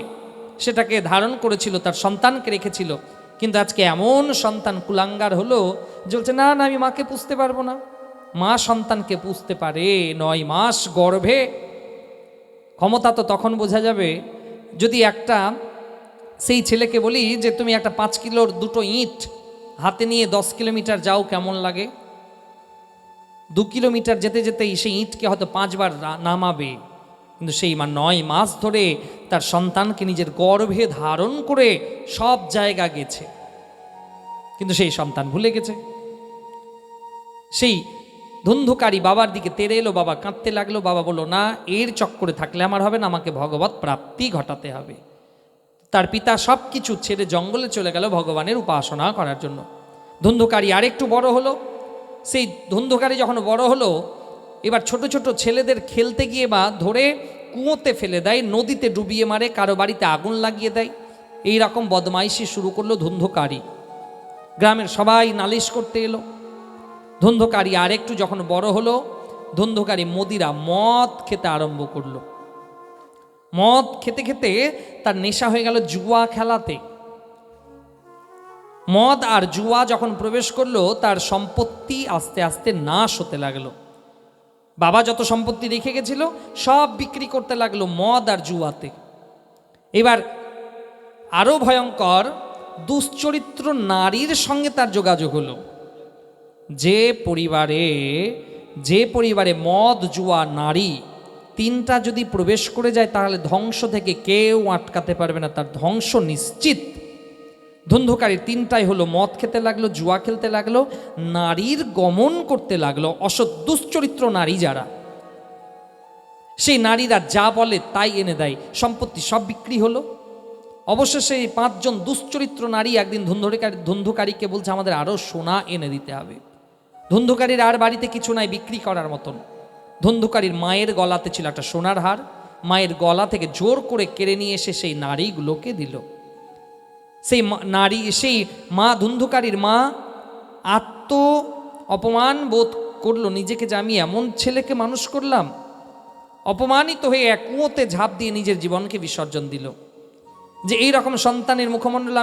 সেটাকে ধারণ করেছিল, তার সন্তানকে রেখেছিল। কিন্তু আজকে এমন সন্তান কুলাঙ্গার হলো যে বলছে না না আমি মাকে পুষতে পারবো না। মা সন্তানকে পুষতে পারে 9 মাস গর্ভে। ক্ষমতা তো তখন বোঝা যাবে যদি সেই ছেলেকে বলি যে তুমি একটা 5 কিলোর 2টো ইট হাতে নিয়ে 10 কিলোমিটার যাও, কেমন লাগে? 2 কিলোমিটার যেতে যেতেই সেই ইটকে হয়তো 5 বার নামাবে। কিন্তু সেই মা 9 মাস ধরে তার সন্তানকে নিজের গর্ভে ধারণ করে সব জায়গা গেছে, কিন্তু সেই সন্তান ভুলে গেছে। সেই ধুন্ধুকারী বাবার দিকে তেড়ে এলো, বাবা কাঁদতে লাগলো। বাবা বলল না, এর চক্করে থাকলে আমার হবে না, আমাকে ভগবত প্রাপ্তি ঘটাতে হবে। তার পিতা সব কিছু ছেড়ে জঙ্গলে চলে গেল ভগবানের উপাসনা করার জন্য। ধুন্ধুকারী আরেকটু বড় হলো। সেই ধুন্ধুকারী যখন বড় হলো, এবার ছোট ছোট ছেলেদের খেলতে গিয়ে বা ধরে কুয়োতে ফেলে দেয়, নদীতে ডুবিয়ে মারে, কারো বাড়িতে আগুন লাগিয়ে দেয়। এই রকম বদমাইশি শুরু করলো ধুন্ধুকারী। গ্রামের সবাই নালিশ করতে এলো। ধুন্ধুকারী আরেকটু যখন বড় হলো, ধুন্ধুকারী মদ খেতে আরম্ভ করলো। মদ খেতে খেতে তার নেশা হয়ে গেল জুয়া খেলাতে। মদ আর জুয়া যখন প্রবেশ করলো, তার সম্পত্তি আস্তে আস্তে নাশ হতে লাগলো। বাবা যত সম্পত্তি রেখে গেছিল সব বিক্রি করতে লাগলো মদ আর জুয়াতে। এবার আরো ভয়ঙ্কর দুশ্চরিত্র নারীর সঙ্গে তার যোগাযোগ হলো। যে পরিবারে মদ জুয়া নারী 3টা যদি প্রবেশ করে যায় তাহলে ধ্বংস থেকে কেউ আটকাতে পারবে না, তার ধ্বংস নিশ্চিত। ধুন্ধুকারীর 3টাই হলো, মদ খেতে লাগলো, জুয়া খেলতে লাগলো, নারীর গমন করতে লাগলো। অসৎ দুশ্চরিত্র নারী যারা, সেই নারীরা যা বলে তাই এনে দেয়, সম্পত্তি সব বিক্রি হলো। অবশেষে 5 জন দুশ্চরিত্র নারী একদিন ধুন্ধুকারীকে বলছে আমাদের আরও সোনা এনে দিতে হবে। ধুন্ধুকারীর আর বাড়িতে কিছু নাই বিক্রি করার মতন। ধুন্ধুকারীর মায়ের গলাতে ছিল একটা সোনার হার, মায়ের গলা থেকে জোর করে কেড়ে নিয়ে এসে সেই নারীগুলোকে দিল। সেই মা, ধুন্ধুকারীর মা অপমান বোধ করলো নিজেকে, যে আমি এমন ছেলেকে মানুষ করলাম। অপমানিত হয়ে এক কুয়োতে ঝাঁপ দিয়ে নিজের জীবনকে বিসর্জন দিল। যে এই রকম সন্তানের মুখমণ্ডল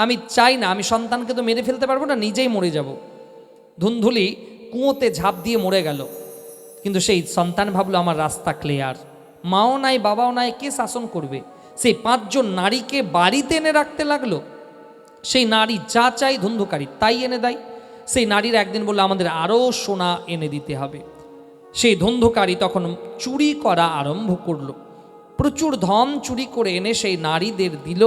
আমি চাই না, আমি সন্তানকে তো মেরে ফেলতে পারবো না, নিজেই মরে যাব। ধুন্ধুলি কুয়োতে ঝাঁপ দিয়ে মরে গেল। কিন্তু সেই সন্তান ভাবলো আমার রাস্তা ক্লিয়ার, মাও নাই বাবাও নাই, কে শাসন করবে? সেই 5 জন নারীকে বাড়িতে এনে রাখতে লাগলো। সেই নারী যা চাই ধুন্ধুকারী তাই এনে দেয়। সেই নারীরা একদিন বললো আমাদের আরও সোনা এনে দিতে হবে। সেই ধুন্ধুকারী তখন চুরি করা আরম্ভ করলো। প্রচুর ধন চুরি করে এনে সেই নারীদের দিল।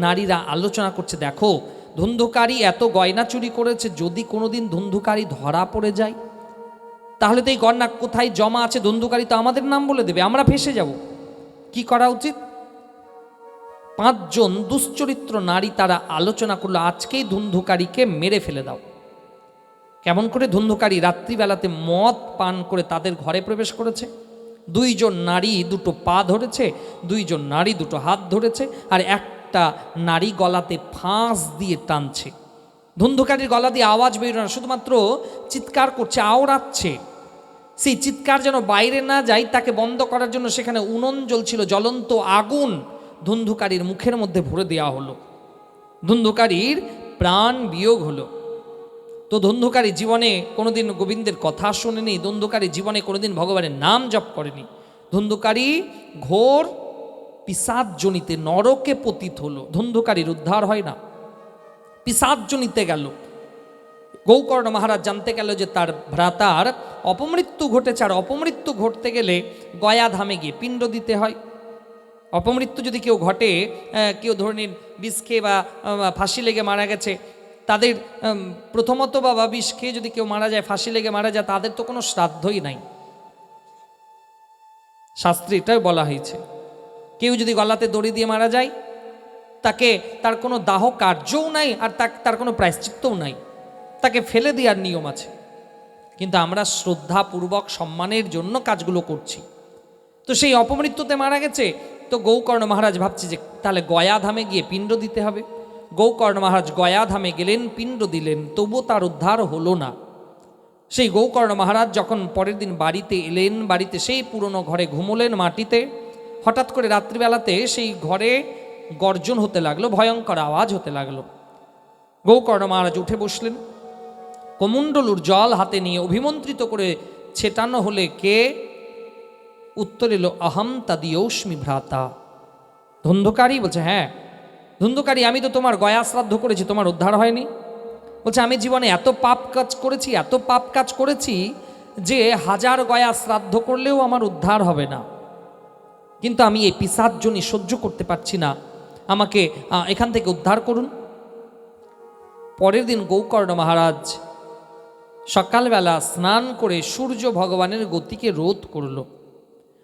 নারীরা আলোচনা করছে, দেখো ধুন্ধুকারী এত গয়না চুরি করেছে, যদি কোনোদিন ধুন্ধুকারী ধরা পড়ে যায় তাহলে তো এই গয়না কোথায় জমা আছে, ধুন্ধুকারী তো আমাদের নাম বলে দেবে, আমরা ফেঁসে যাব। কি করা উচিত? 5 জন দুশ্চরিত্র নারী তারা আলোচনা করলো, আজকেই ধুন্ধুকারীকে মেরে ফেলে দাও। কেমন করে? ধুন্ধুকারী রাত্রিবেলাতে মদ পান করে তাদের ঘরে প্রবেশ করেছে। 2 জন নারী 2টো পা ধরেছে, 2 জন নারী 2টো হাত ধরেছে, আর একটা নারী গলাতে ফাঁস দিয়ে টানছে। ধুন্ধুকারীর গলা দিয়ে আওয়াজ বেরো না, শুধুমাত্র চিৎকার করছে, আওড়াচ্ছে। সেই চিৎকার যেন বাইরে না যায়, তাকে বন্ধ করার জন্য সেখানে উনুন জ্বলছিল, জ্বলন্ত আগুন ধুন্ধুকারীর মুখের মধ্যে ভরে দেওয়া হলো। ধুন্ধুকারীর প্রাণ বিয়োগ হলো। তো ধুন্ধুকারী জীবনে কোনোদিন গোবিন্দের কথা শোনেনি, ধুন্ধুকারী জীবনে কোনোদিন ভগবানের নাম জপ করেনি। ধুন্ধুকারী ঘোর পিশাচজনিতে নরকে পতিত হলো। ধুন্ধুকারীর উদ্ধার হয় না, পিশাচজনিতে গেল। গৌকর্ণ মহারাজ জানতে গেল যে তার ভ্রাতার অপমৃত্যু ঘটেছে, আর অপমৃত্যু ঘটতে গেলে গয়াধামে গিয়ে পিণ্ড দিতে হয়। অপমৃত্যু যদি কেউ ঘটে, কেউ ধরে নিন বিষ খেয়ে বা ফাঁসি লেগে মারা গেছে, তাদের প্রথমত বাবা বিষ খেয়ে যদি কেউ মারা যায়, ফাঁসি লেগে মারা যায়, তাদের তো কোনো শ্রাদ্ধই নাই। শাস্ত্রে এটাই বলা হয়েছে, কেউ যদি গলাতে দড়ি দিয়ে মারা যায়, তাকে তার কোনো দাহ কার্যও নাই, আর তার কোনো প্রায়শ্চিত্তও নাই, তাকে ফেলে দেওয়ার নিয়ম আছে। কিন্তু আমরা শ্রদ্ধাপূর্বক সম্মানের জন্য কাজগুলো করছি। তো সেই অপমৃত্যুতে মারা গেছে, তো গৌকর্ণ মহারাজ ভাবছে যে তাহলে গয়াধামে গিয়ে পিণ্ড দিতে হবে। গৌকর্ণ মহারাজ গয়াধামে গেলেন, পিণ্ড দিলেন, তবুও তার উদ্ধার হলো না। সেই গৌকর্ণ মহারাজ যখন পরের দিন বাড়িতে এলেন, বাড়িতে সেই পুরনো ঘরে ঘুমোলেন মাটিতে, হঠাৎ করে রাত্রিবেলাতে সেই ঘরে গর্জন হতে লাগলো, ভয়ঙ্কর আওয়াজ হতে লাগলো। গৌকর্ণ মহারাজ উঠে বসলেন, কমণ্ডলুর জল হাতে নিয়ে অভিমন্ত্রিত করে ছেটানো হলে কে? উত্তর এলো, অহম তদীয়স্মি ভ্রাতা। ধুন্ধুকারী বলছে, হ্যাঁ ধুন্ধুকারী, আমি তো তোমার গয়া শ্রাদ্ধ করেছি, তোমার উদ্ধার হয়নি। বলছে, আমি জীবনে এত পাপ কাজ করেছি, এত পাপ কাজ করেছি যে 1000 গয়া শ্রাদ্ধ করলেও আমার উদ্ধার হবে না। কিন্তু আমি এই পিশাচজনি সহ্য করতে পারছি না, আমাকে এখান থেকে উদ্ধার করুন। পরের দিন গৌকর্ণ মহারাজ সকালবেলা স্নান করে সূর্য ভগবানের গতিকে রোধ করল।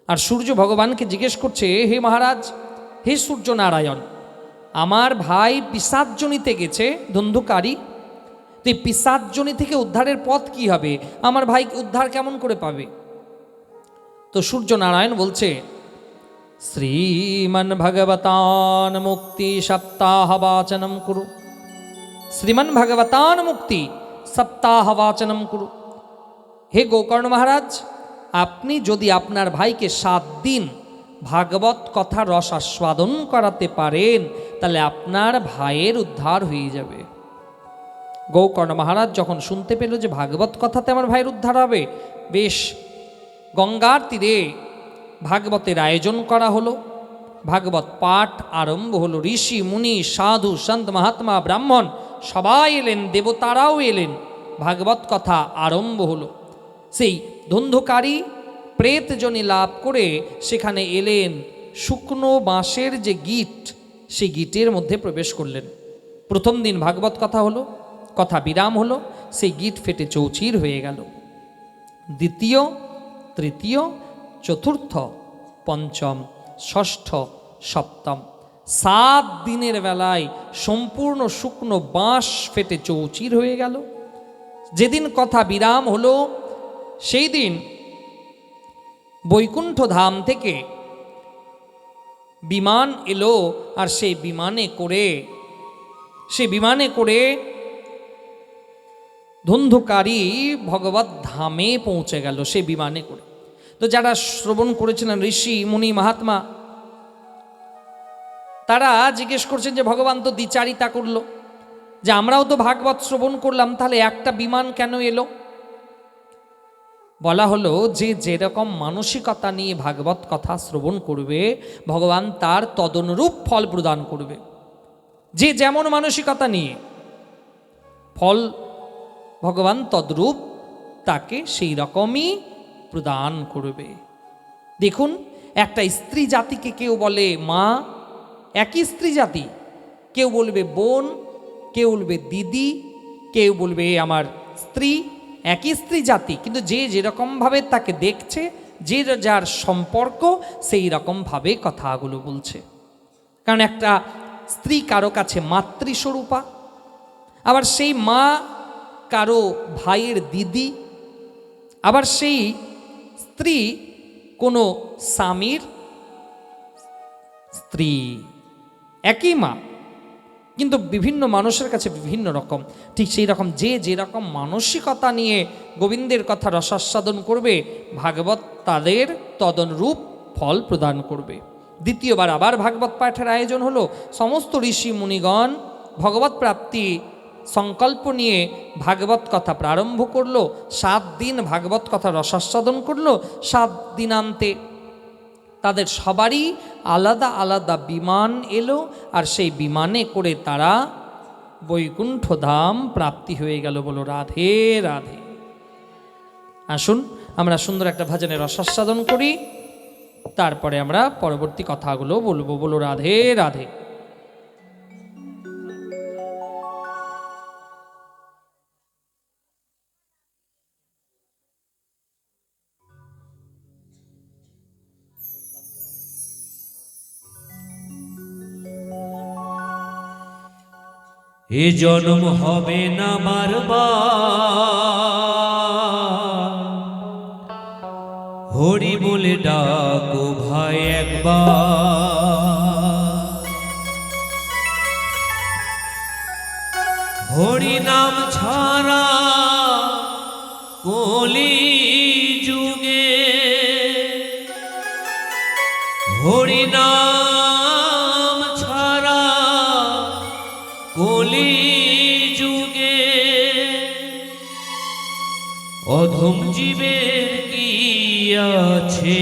আর সূর্য ভগবানকে জিজ্ঞেস করছে, হে মহারাজ, হে সূর্য নারায়ণ, আমার ভাই পিশাচজনিতে গেছে ধুন্ধুকারী, তো এই পিশাচজনি থেকে উদ্ধারের পথ কি হবে? আমার ভাই উদ্ধার কেমন করে পাবে? তো সূর্য নারায়ণ বলছে, শ্রীমন ভগবতান মুক্তি সপ্তাহবাচনম কুরু। শ্রীমন ভগবতান মুক্তি সপ্তাহবাচনম কুরু। হে গৌকর্ণ মহারাজ, আপনি যদি আপনার ভাইকে 7 দিন ভাগবত কথা রস আস্বাদন করাতে পারেন, তাহলে আপনার ভাইয়ের উদ্ধার হয়ে যাবে। গৌকর্ণ মহারাজ যখন শুনতে পেল যে ভাগবত কথাতে আমার ভাইয়ের উদ্ধার হবে, বেশ গঙ্গার তীরে ভাগবতের আয়োজন করা হলো। ভাগবত পাঠ আরম্ভ হলো। ঋষি মুনি সাধু সন্ত মহাত্মা ব্রাহ্মণ সবাই এলেন, দেবতারাও এলেন, ভাগবত কথা আরম্ভ হলো। সেই ধুন্ধুকারী প্রেতজনি লাভ করে সেখানে এলেন, শুকনো বাঁশের যে গিট, সেই গিটের মধ্যে প্রবেশ করলেন। প্রথম দিন ভাগবত কথা হলো, কথা বিরাম হলো, সেই গিট ফেটে চৌচির হয়ে গেল। দ্বিতীয়, তৃতীয়, চতুর্থ, পঞ্চম, ষষ্ঠ, সপ্তম, 7 দিনের বেলায় সম্পূর্ণ শুকনো বাঁশ ফেটে চৌচির হয়ে গেল। যেদিন কথা বিরাম হলো সেই দিন বৈকুণ্ঠ ধাম থেকে বিমান এলো, আর সেই বিমানে করে ধুন্ধুকারী ভগবত ধামে পৌঁছে গেল সেই বিমানে করে। তো যারা শ্রবণ করেছিলেন ঋষি মুনি মহাত্মা, তারা জিজ্ঞেস করছেন যে ভগবান তো দ্বিচারিতা করলো, যে আমরাও তো ভাগবত শ্রবণ করলাম, তাহলে একটা বিমান কেন এলো? বলা হলো যে যেরকম মানসিকতা নিয়ে ভাগবত কথা শ্রবণ করবে, ভগবান তার তদনুরূপ ফল প্রদান করবে। যে যেমন মানসিকতা নিয়ে, ফল ভগবান তদ্রূপ তাকে সেই রকমই প্রদান করবে। দেখুন, একটা স্ত্রী জাতিকে কেউ বলে মা, একই স্ত্রী জাতি, কেউ বলবে বোন, কেউ বলবে দিদি, কেউ বলবে আমার স্ত্রী, একই স্ত্রী জাতি, কিন্তু যে যেরকমভাবে তাকে দেখছে, যে যার সম্পর্ক, সেই রকমভাবে কথাগুলো বলছে। কারণ একটা স্ত্রী কারো কাছে মাতৃস্বরূপা, আবার সেই মা কারো ভাইয়ের দিদি, আবার সেই স্ত্রী কোনো স্বামীর স্ত্রী। একই মা, কিন্তু বিভিন্ন মানুষের কাছে বিভিন্ন রকম। ঠিক সেই রকম যে যেরকম মানসিকতা নিয়ে গোবিন্দের কথা রসাস্বাদন করবে, ভাগবত তাদের তদনুরূপ ফল প্রদান করবে। দ্বিতীয়বার আবার ভাগবত পাঠের আয়োজন হলো। সমস্ত ঋষি মুনিগণ ভগবত প্রাপ্তি সংকল্প নিয়ে ভাগবত কথা প্রারম্ভ করলো। 7 দিন ভাগবত কথা রসাস্বাদন করলো। 7 দিনান্তে তাদের সবারই আলাদা আলাদা বিমান এলো, আর সেই বিমানে করে তারা বৈকুণ্ঠ ধাম প্রাপ্তি হয়ে গেল। বলো রাধে রাধে। আসুন আমরা সুন্দর একটা ভজনের রসাস্বাদন করি, তারপরে আমরা পরবর্তী কথাগুলো বলবো। বলো রাধে রাধে। এ জন্ম হবে না বারবার, হরি বলে ডাকো ভাই একবার। হরি নাম ছাড়া কলি যুগে, হরি নাম ছাড়া কলি যুগে, অধম জীবের কি আছে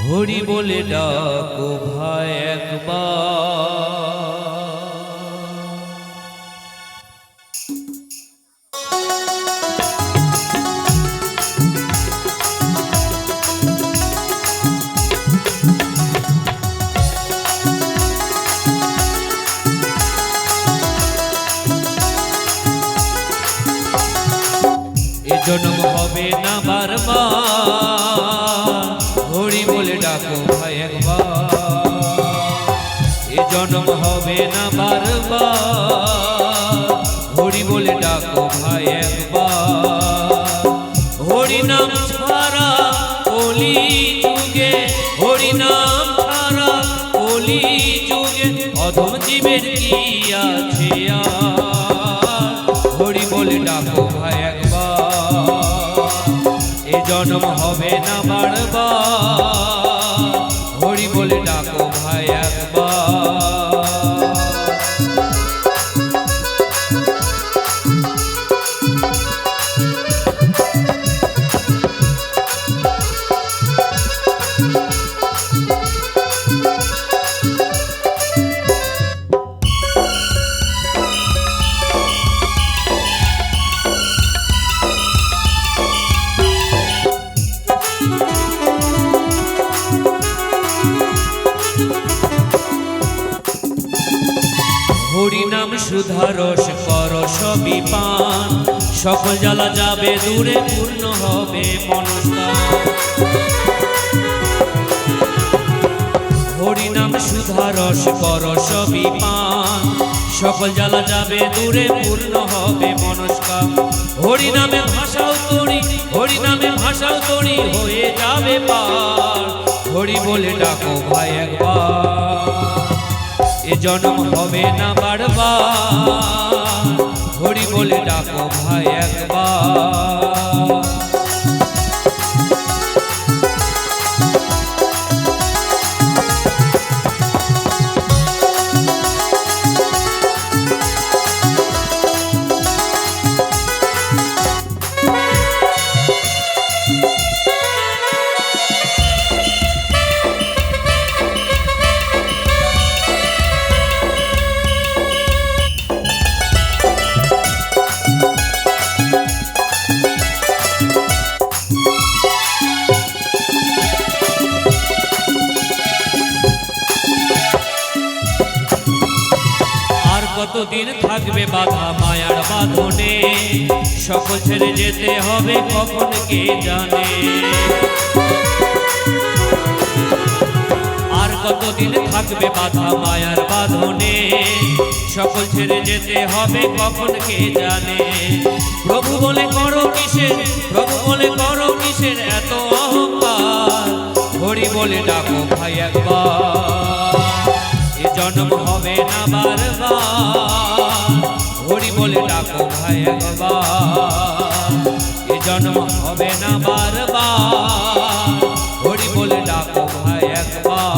হরি বলে ডাকো ভাই একবার। জন্ম হবে না বারবার, হরি বলে ডাকো ভাই একবার। এ জন্ম হবে না বারবার, হরি বলে ডাকো ভাই একবার। হরি নাম ছাড়া কলি যুগে, হরি নাম ছাড়া কলি যুগে, অধম জীবের কি আছে হরি বলে ডাকো ভাই একবার। এ জন্ম হবে না বারবার, হরি বলে ডাকো ভাই একবার। হরি নাম সুধা রস কর সবই পান, সকল জ্বালা যাবে দূরে, পূর্ণ হবে মনস্কার। হরি নাম সুধা রস কর সবই পান, সকল জ্বালা যাবে দূরে, পূর্ণ হবে মনস্কার। হরি নামে ভাষাও তরি, হরি নামে ভাষাও তরি, হয়ে যাবে পার। হরি বলে ডাকো ভাই একবার। এ জন্ম হবে না বারবার, হরি বলে ডাকো ভাই একবার। কতদিন থাকবে বাধা মায়ার বাঁধনে, সকল ছেড়ে যেতে হবে কখন কে জানে। আর কতদিন থাকবে বাধা মায়ার বাঁধনে, সকল ছেড়ে যেতে হবে কখন কে জানে। প্রভু বলে করো কিসের, প্রভু বলে করো কিসের এত অহংকার, হরি বলে ডাকো ভাই একবার, এ জন্ম হবে না বারবার। হরি বলে ডাকো ভাই একবার, এ জন্ম হবে না বারবার। হরি বলে ডাকো ভাই একবার।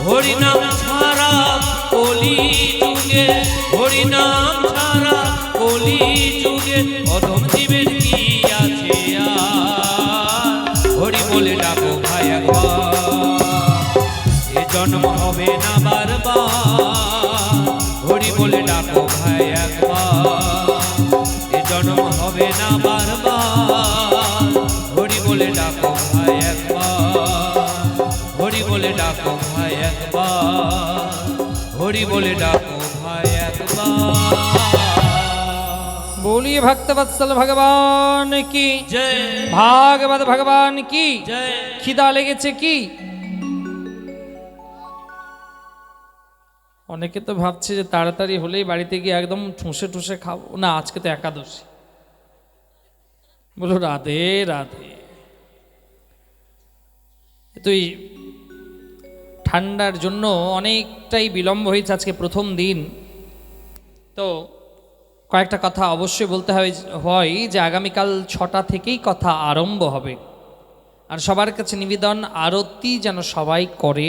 হরি নাম ছাড়া কলি যুগে, হরি নাম ছাড়া কলি যুগে অধম জীবের কি আছে আর। হরি বলে ডাকো ভাই একবার, এ জন্ম হবে না বারবার। হরি বলে ডাকো ভাই একবার, এ জন্ম হবে না বারবার। হরি বলে ডাকো ভাই একবার, হরি বলে ডাকো ভাই একবার, হরি বলে ডাকো ভাই একবার। बोलिए भक्तवत्सल भगवान की जय, भागवत भगवान की जय। খিদা লেগেছে কি? অনেকে তো ভাবছে যে তাড়াতাড়ি হলেই বাড়িতে গিয়ে একদম ঠুসে ঠুসে খাবো না, আজকে তো একাদশী। বলো রাধে রাধে। তুই ঠান্ডার জন্য অনেকটাই বিলম্ব হয়েছে, আজকে প্রথম দিন। তো কয়েকটা কথা অবশ্যই বলতে হয় যে আগামীকাল 6টা থেকেই কথা আরম্ভ হবে। আর সবার কাছে নিবেদন, আরতি যেন সবাই করে।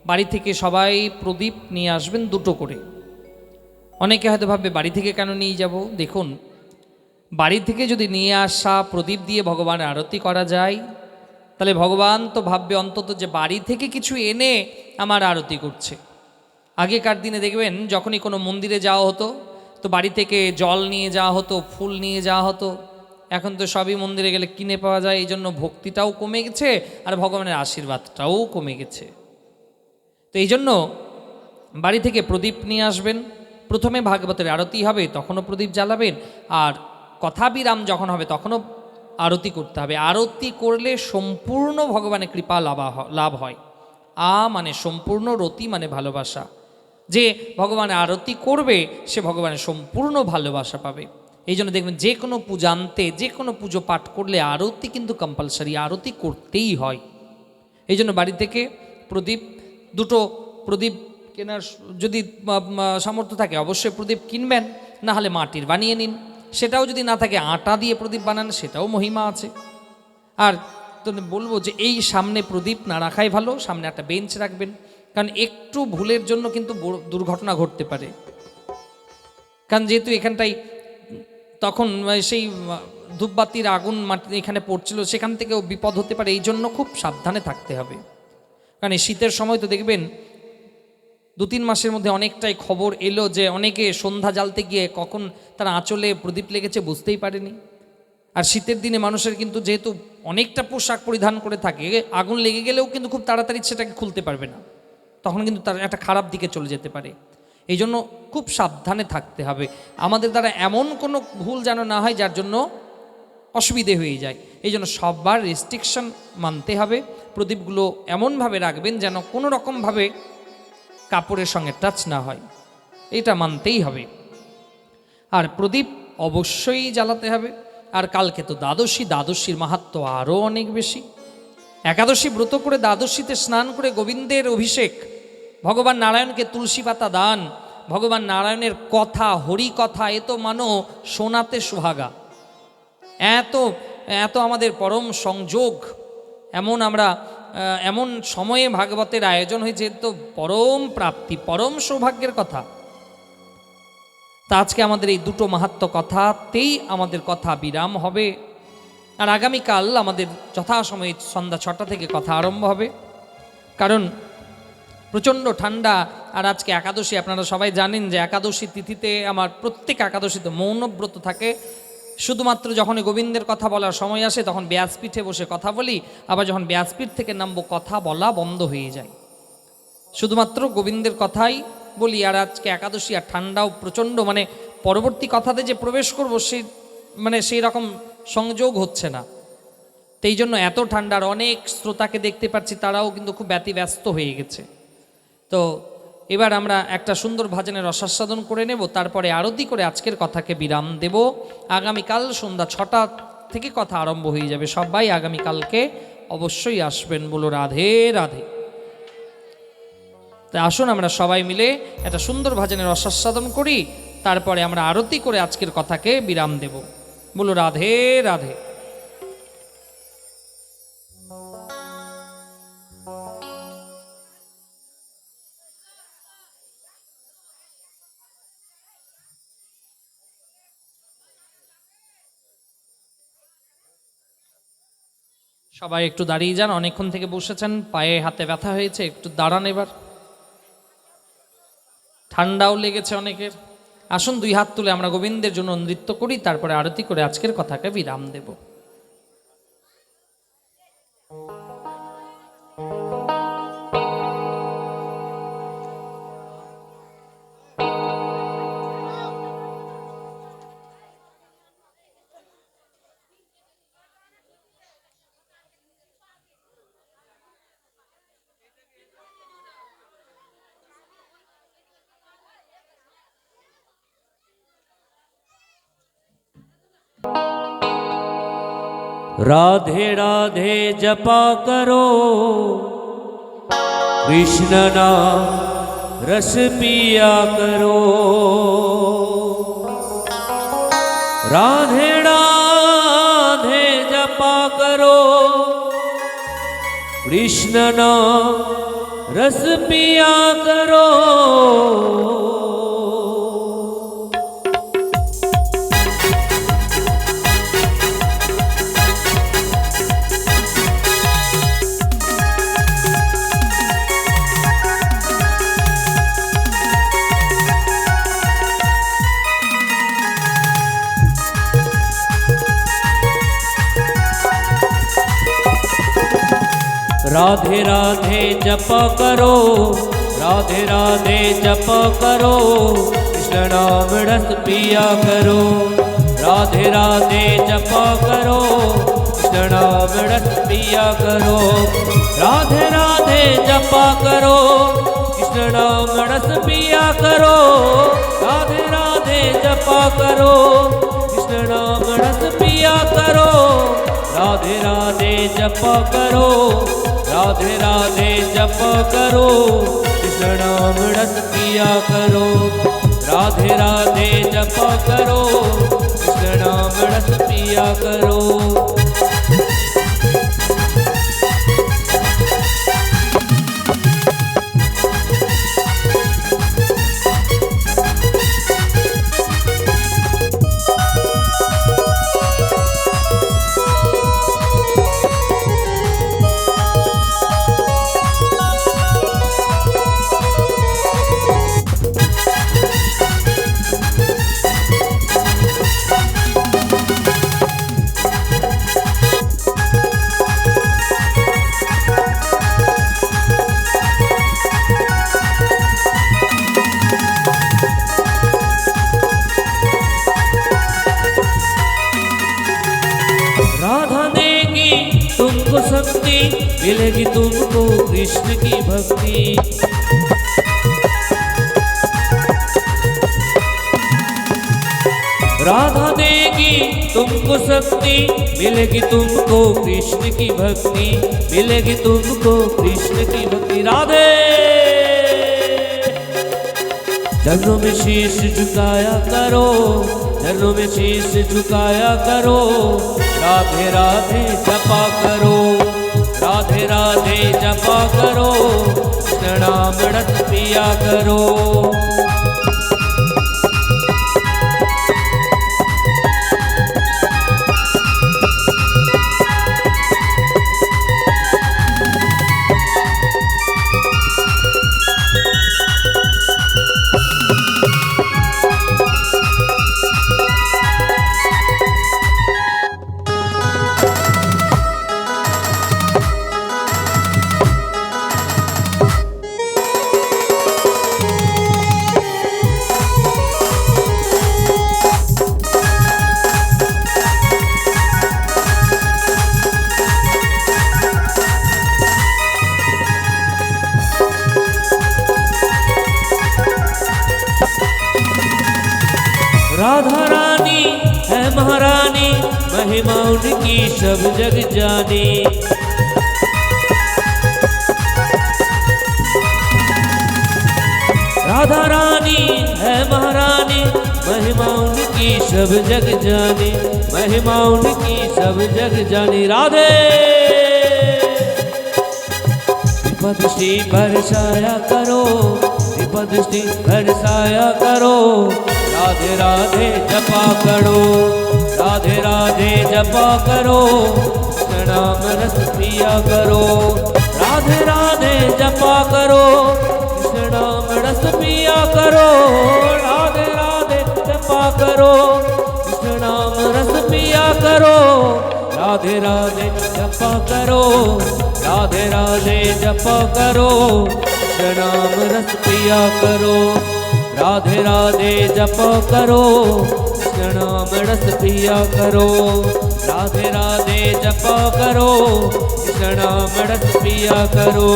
বাড়ি থেকে সবাই প্রদীপ নিয়ে আসবেন 2টো করে। অনেকে হয়তো ভাববে বাড়ি থেকে কেন নিয়ে যাব। দেখুন, বাড়ি থেকে যদি নিয়ে আসা প্রদীপ দিয়ে ভগবানের আরতি করা যায়, তাহলে ভগবান তো ভাববে অন্তত যে বাড়ি থেকে কিছু এনে আমার আরতি করছে। আগেকার দিনে দেখবেন যখনই কোনো মন্দিরে যাওয়া হতো তো বাড়ি থেকে জল নিয়ে যাওয়া হতো, ফুল নিয়ে যাওয়া হতো। এখন তো সবই মন্দিরে গেলে কিনে পাওয়া যায়, এই জন্য ভক্তিটাও কমে গেছে আর ভগবানের আশীর্বাদটাও কমে গেছে। তো এই জন্য বাড়ি থেকে প্রদীপ নিয়ে আসবেন। প্রথমে ভাগবতের আরতি হবে, তখনও প্রদীপ জ্বালাবেন। আর কথা বিরাম যখন হবে তখনও আরতি করতে হবে। আরতি করলে সম্পূর্ণ ভগবানের কৃপা লাভ হয়। মানে সম্পূর্ণ, রতি মানে ভালোবাসা। যে ভগবানের আরতি করবে সে ভগবানের সম্পূর্ণ ভালোবাসা পাবে। এই জন্য দেখবেন যে কোনো পূজান্তে, যে কোনো পুজো পাঠ করলে আরতি কিন্তু কম্পালসারি, আরতি করতেই হয়। এই জন্য বাড়ি থেকে প্রদীপ, 2টো প্রদীপ কেনার যদি সামর্থ্য থাকে অবশ্যই প্রদীপ কিনবেন, না হলে মাটির বানিয়ে নিন। সেটাও যদি না থাকে আটা দিয়ে প্রদীপ বানান, সেটাও মহিমা আছে। আর তো বলবো যে এই সামনে প্রদীপ না রাখাই ভালো, সামনে একটা বেঞ্চ রাখবেন, কারণ একটু ভুলের জন্য কিন্তু দুর্ঘটনা ঘটতে পারে। কারণ যেহেতু এখানটাই তখন সেই ধূপবাতির আগুন মাটি এখানে পড়ছিল, সেখান থেকেও বিপদ হতে পারে। এই জন্য খুব সাবধানে থাকতে হবে। কারণ এই শীতের সময় তো দেখবেন 2-3 মাসের মধ্যে অনেকটাই খবর এলো যে অনেকে সন্ধ্যা জ্বালতে গিয়ে কখন তার আঁচলে প্রদীপ লেগেছে বুঝতেই পারেনি। আর শীতের দিনে মানুষের কিন্তু যেহেতু অনেকটা পোশাক পরিধান করে থাকে, আগুন লেগে গেলেও কিন্তু খুব তাড়াতাড়ি সেটাকে খুলতে পারবে না, তখন কিন্তু তার একটা খারাপ দিকে চলে যেতে পারে। এই জন্য খুব সাবধানে থাকতে হবে। আমাদের দ্বারা এমন কোনো ভুল যেন না হয় যার জন্য অসুবিধে হয়ে যায়। এই জন্য সবার রেস্ট্রিকশন মানতে হবে। প্রদীপগুলো এমনভাবে রাখবেন যেন কোনো রকমভাবে কাপড়ের সঙ্গে টাচ না হয়, এটা মানতেই হবে। আর প্রদীপ অবশ্যই জ্বালাতে হবে। আর কালকে তো দ্বাদশী, দ্বাদশীর মাহাত্ম্য আরও অনেক বেশি। একাদশী ব্রত করে দ্বাদশীতে স্নান করে গোবিন্দের অভিষেক, ভগবান নারায়ণকে তুলসী পাতা দান, ভগবান নারায়ণের কথা, হরি কথা, এ তো মানো শোনাতে সুহাগা। এত এত আমাদের পরম সংযোগ, এমন সময়ে ভাগবতের আয়োজন হয়েছে, তো পরম প্রাপ্তি, পরম সৌভাগ্যের কথা। তা আজকে আমাদের এই 2টো মাহাত্ম্য কথাতেই আমাদের কথা বিরাম হবে। আর আগামীকাল আমাদের যথাসময়ে সন্ধ্যা 6টা থেকে কথা আরম্ভ হবে। কারণ প্রচণ্ড ঠান্ডা। আর আজকে একাদশী, আপনারা সবাই জানেন যে একাদশী তিথিতে আমার প্রত্যেক একাদশীতে মৌনব্রত থাকে। শুধুমাত্র যখনই গোবিন্দের কথা বলার সময় আসে তখন ব্যাসপীঠে বসে কথা বলি, আবার যখন ব্যাসপীঠ থেকে নামবো কথা বলা বন্ধ হয়ে যায়। শুধুমাত্র গোবিন্দের কথাই বলি, আর আজকে একাদশী, আর ঠান্ডাও প্রচণ্ড, মানে পরবর্তী কথাতে যে প্রবেশ করব সেই রকম সংযোগ হচ্ছে না। তো এই জন্য এত ঠান্ডার, অনেক শ্রোতাকে দেখতে পাচ্ছি তারাও কিন্তু খুব ব্যতিব্যস্ত হয়ে গেছে। তো এবার আমরা একটা সুন্দর ভজনের রসাস্বাদন করে নেব, তারপরে আরতি করে আজকের কথাকে বিরাম দেব। আগামীকাল সন্ধ্যা 6টা থেকে কথা আরম্ভ হয়ে যাবে। সবাই আগামীকালকে অবশ্যই আসবেন। বলো রাধে রাধে। তাই আসুন আমরা সবাই মিলে একটা সুন্দর ভজনের রসাস্বাদন করি, তারপরে আমরা আরতি করে আজকের কথাকে বিরাম দেব। বলো রাধে রাধে। সবাই একটু দাঁড়িয়ে যান, অনেকক্ষণ থেকে বসেছেন, পায়ে হাতে ব্যথা হয়েছে, একটু দাঁড়ান। এবার ঠান্ডাও লেগেছে অনেকের। আসুন দুই হাত তুলে আমরা গোবিন্দের জন্য নৃত্য করি, তারপরে আরতি করে আজকের কথাকে বিরাম দেব। राधे राधे जपा करो, कृष्ण नाम रस पिया करो। राधे राधे जपा करो, कृष्ण नाम रस पिया करो। राधे राधे जप करो, राधे राधे जप करो, कृष्ण नाम रस पिया करो। राधे राधे जप करो, कृष्ण नाम रस पिया करो। राधे राधे जप करो, कृष्ण नाम रस पिया करो। राधे राधे जप करो, कृष्ण नाम रस पिया करो। राधे राधे जप करो, राधे राधे जप करो, कृष्ण नाम रस पिया करो। राधे राधे जप करो, कृष्ण नाम रस पिया करो। शक्ति मिलेगी तुमको कृष्ण की भक्ति। राधा देगी तुमको शक्ति, मिलेगी तुमको कृष्ण की भक्ति, मिलेगी तुमको कृष्ण की भक्ति। राधे चरणों में शीश झुकाया करो, चरणों में शीश झुकाया करो। राधे राधे जपा करो, राधे राधे जपा करो, कृष्ण नाम रस पिया करो। राधा रानी है महारानी, महिमा उनकी सब जग जानी। राधा रानी है महारानी, महिमा उनकी सब जग जानी, महिमा उनकी सब जग जानी। राधे दृष्टि बरसाया करो, दृष्टि बरसाया करो, राधे राधे जपा करो, राधे राधे जपा करो, कृष्ण नाम रस पिया करो, राधे राधे जपा करो, कृष्ण नाम रस पिया करो, राधे राधे जपा करो, कृष्ण नाम रस पिया करो, राधे राधे जपा करो, राधे राधे जपा करो, कृष्ण नाम रस पिया करो, राधे राधे जपा करो, कृष्ण नाम रस पिया करो, राधे राधे जपा करो, कृष्ण नाम रस पिया करो,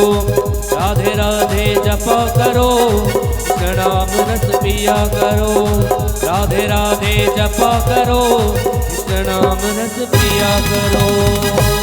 राधे राधे जपा करो, कृष्ण नाम रस पिया करो, राधे राधे जपा करो, कृष्ण नाम रस पिया करो।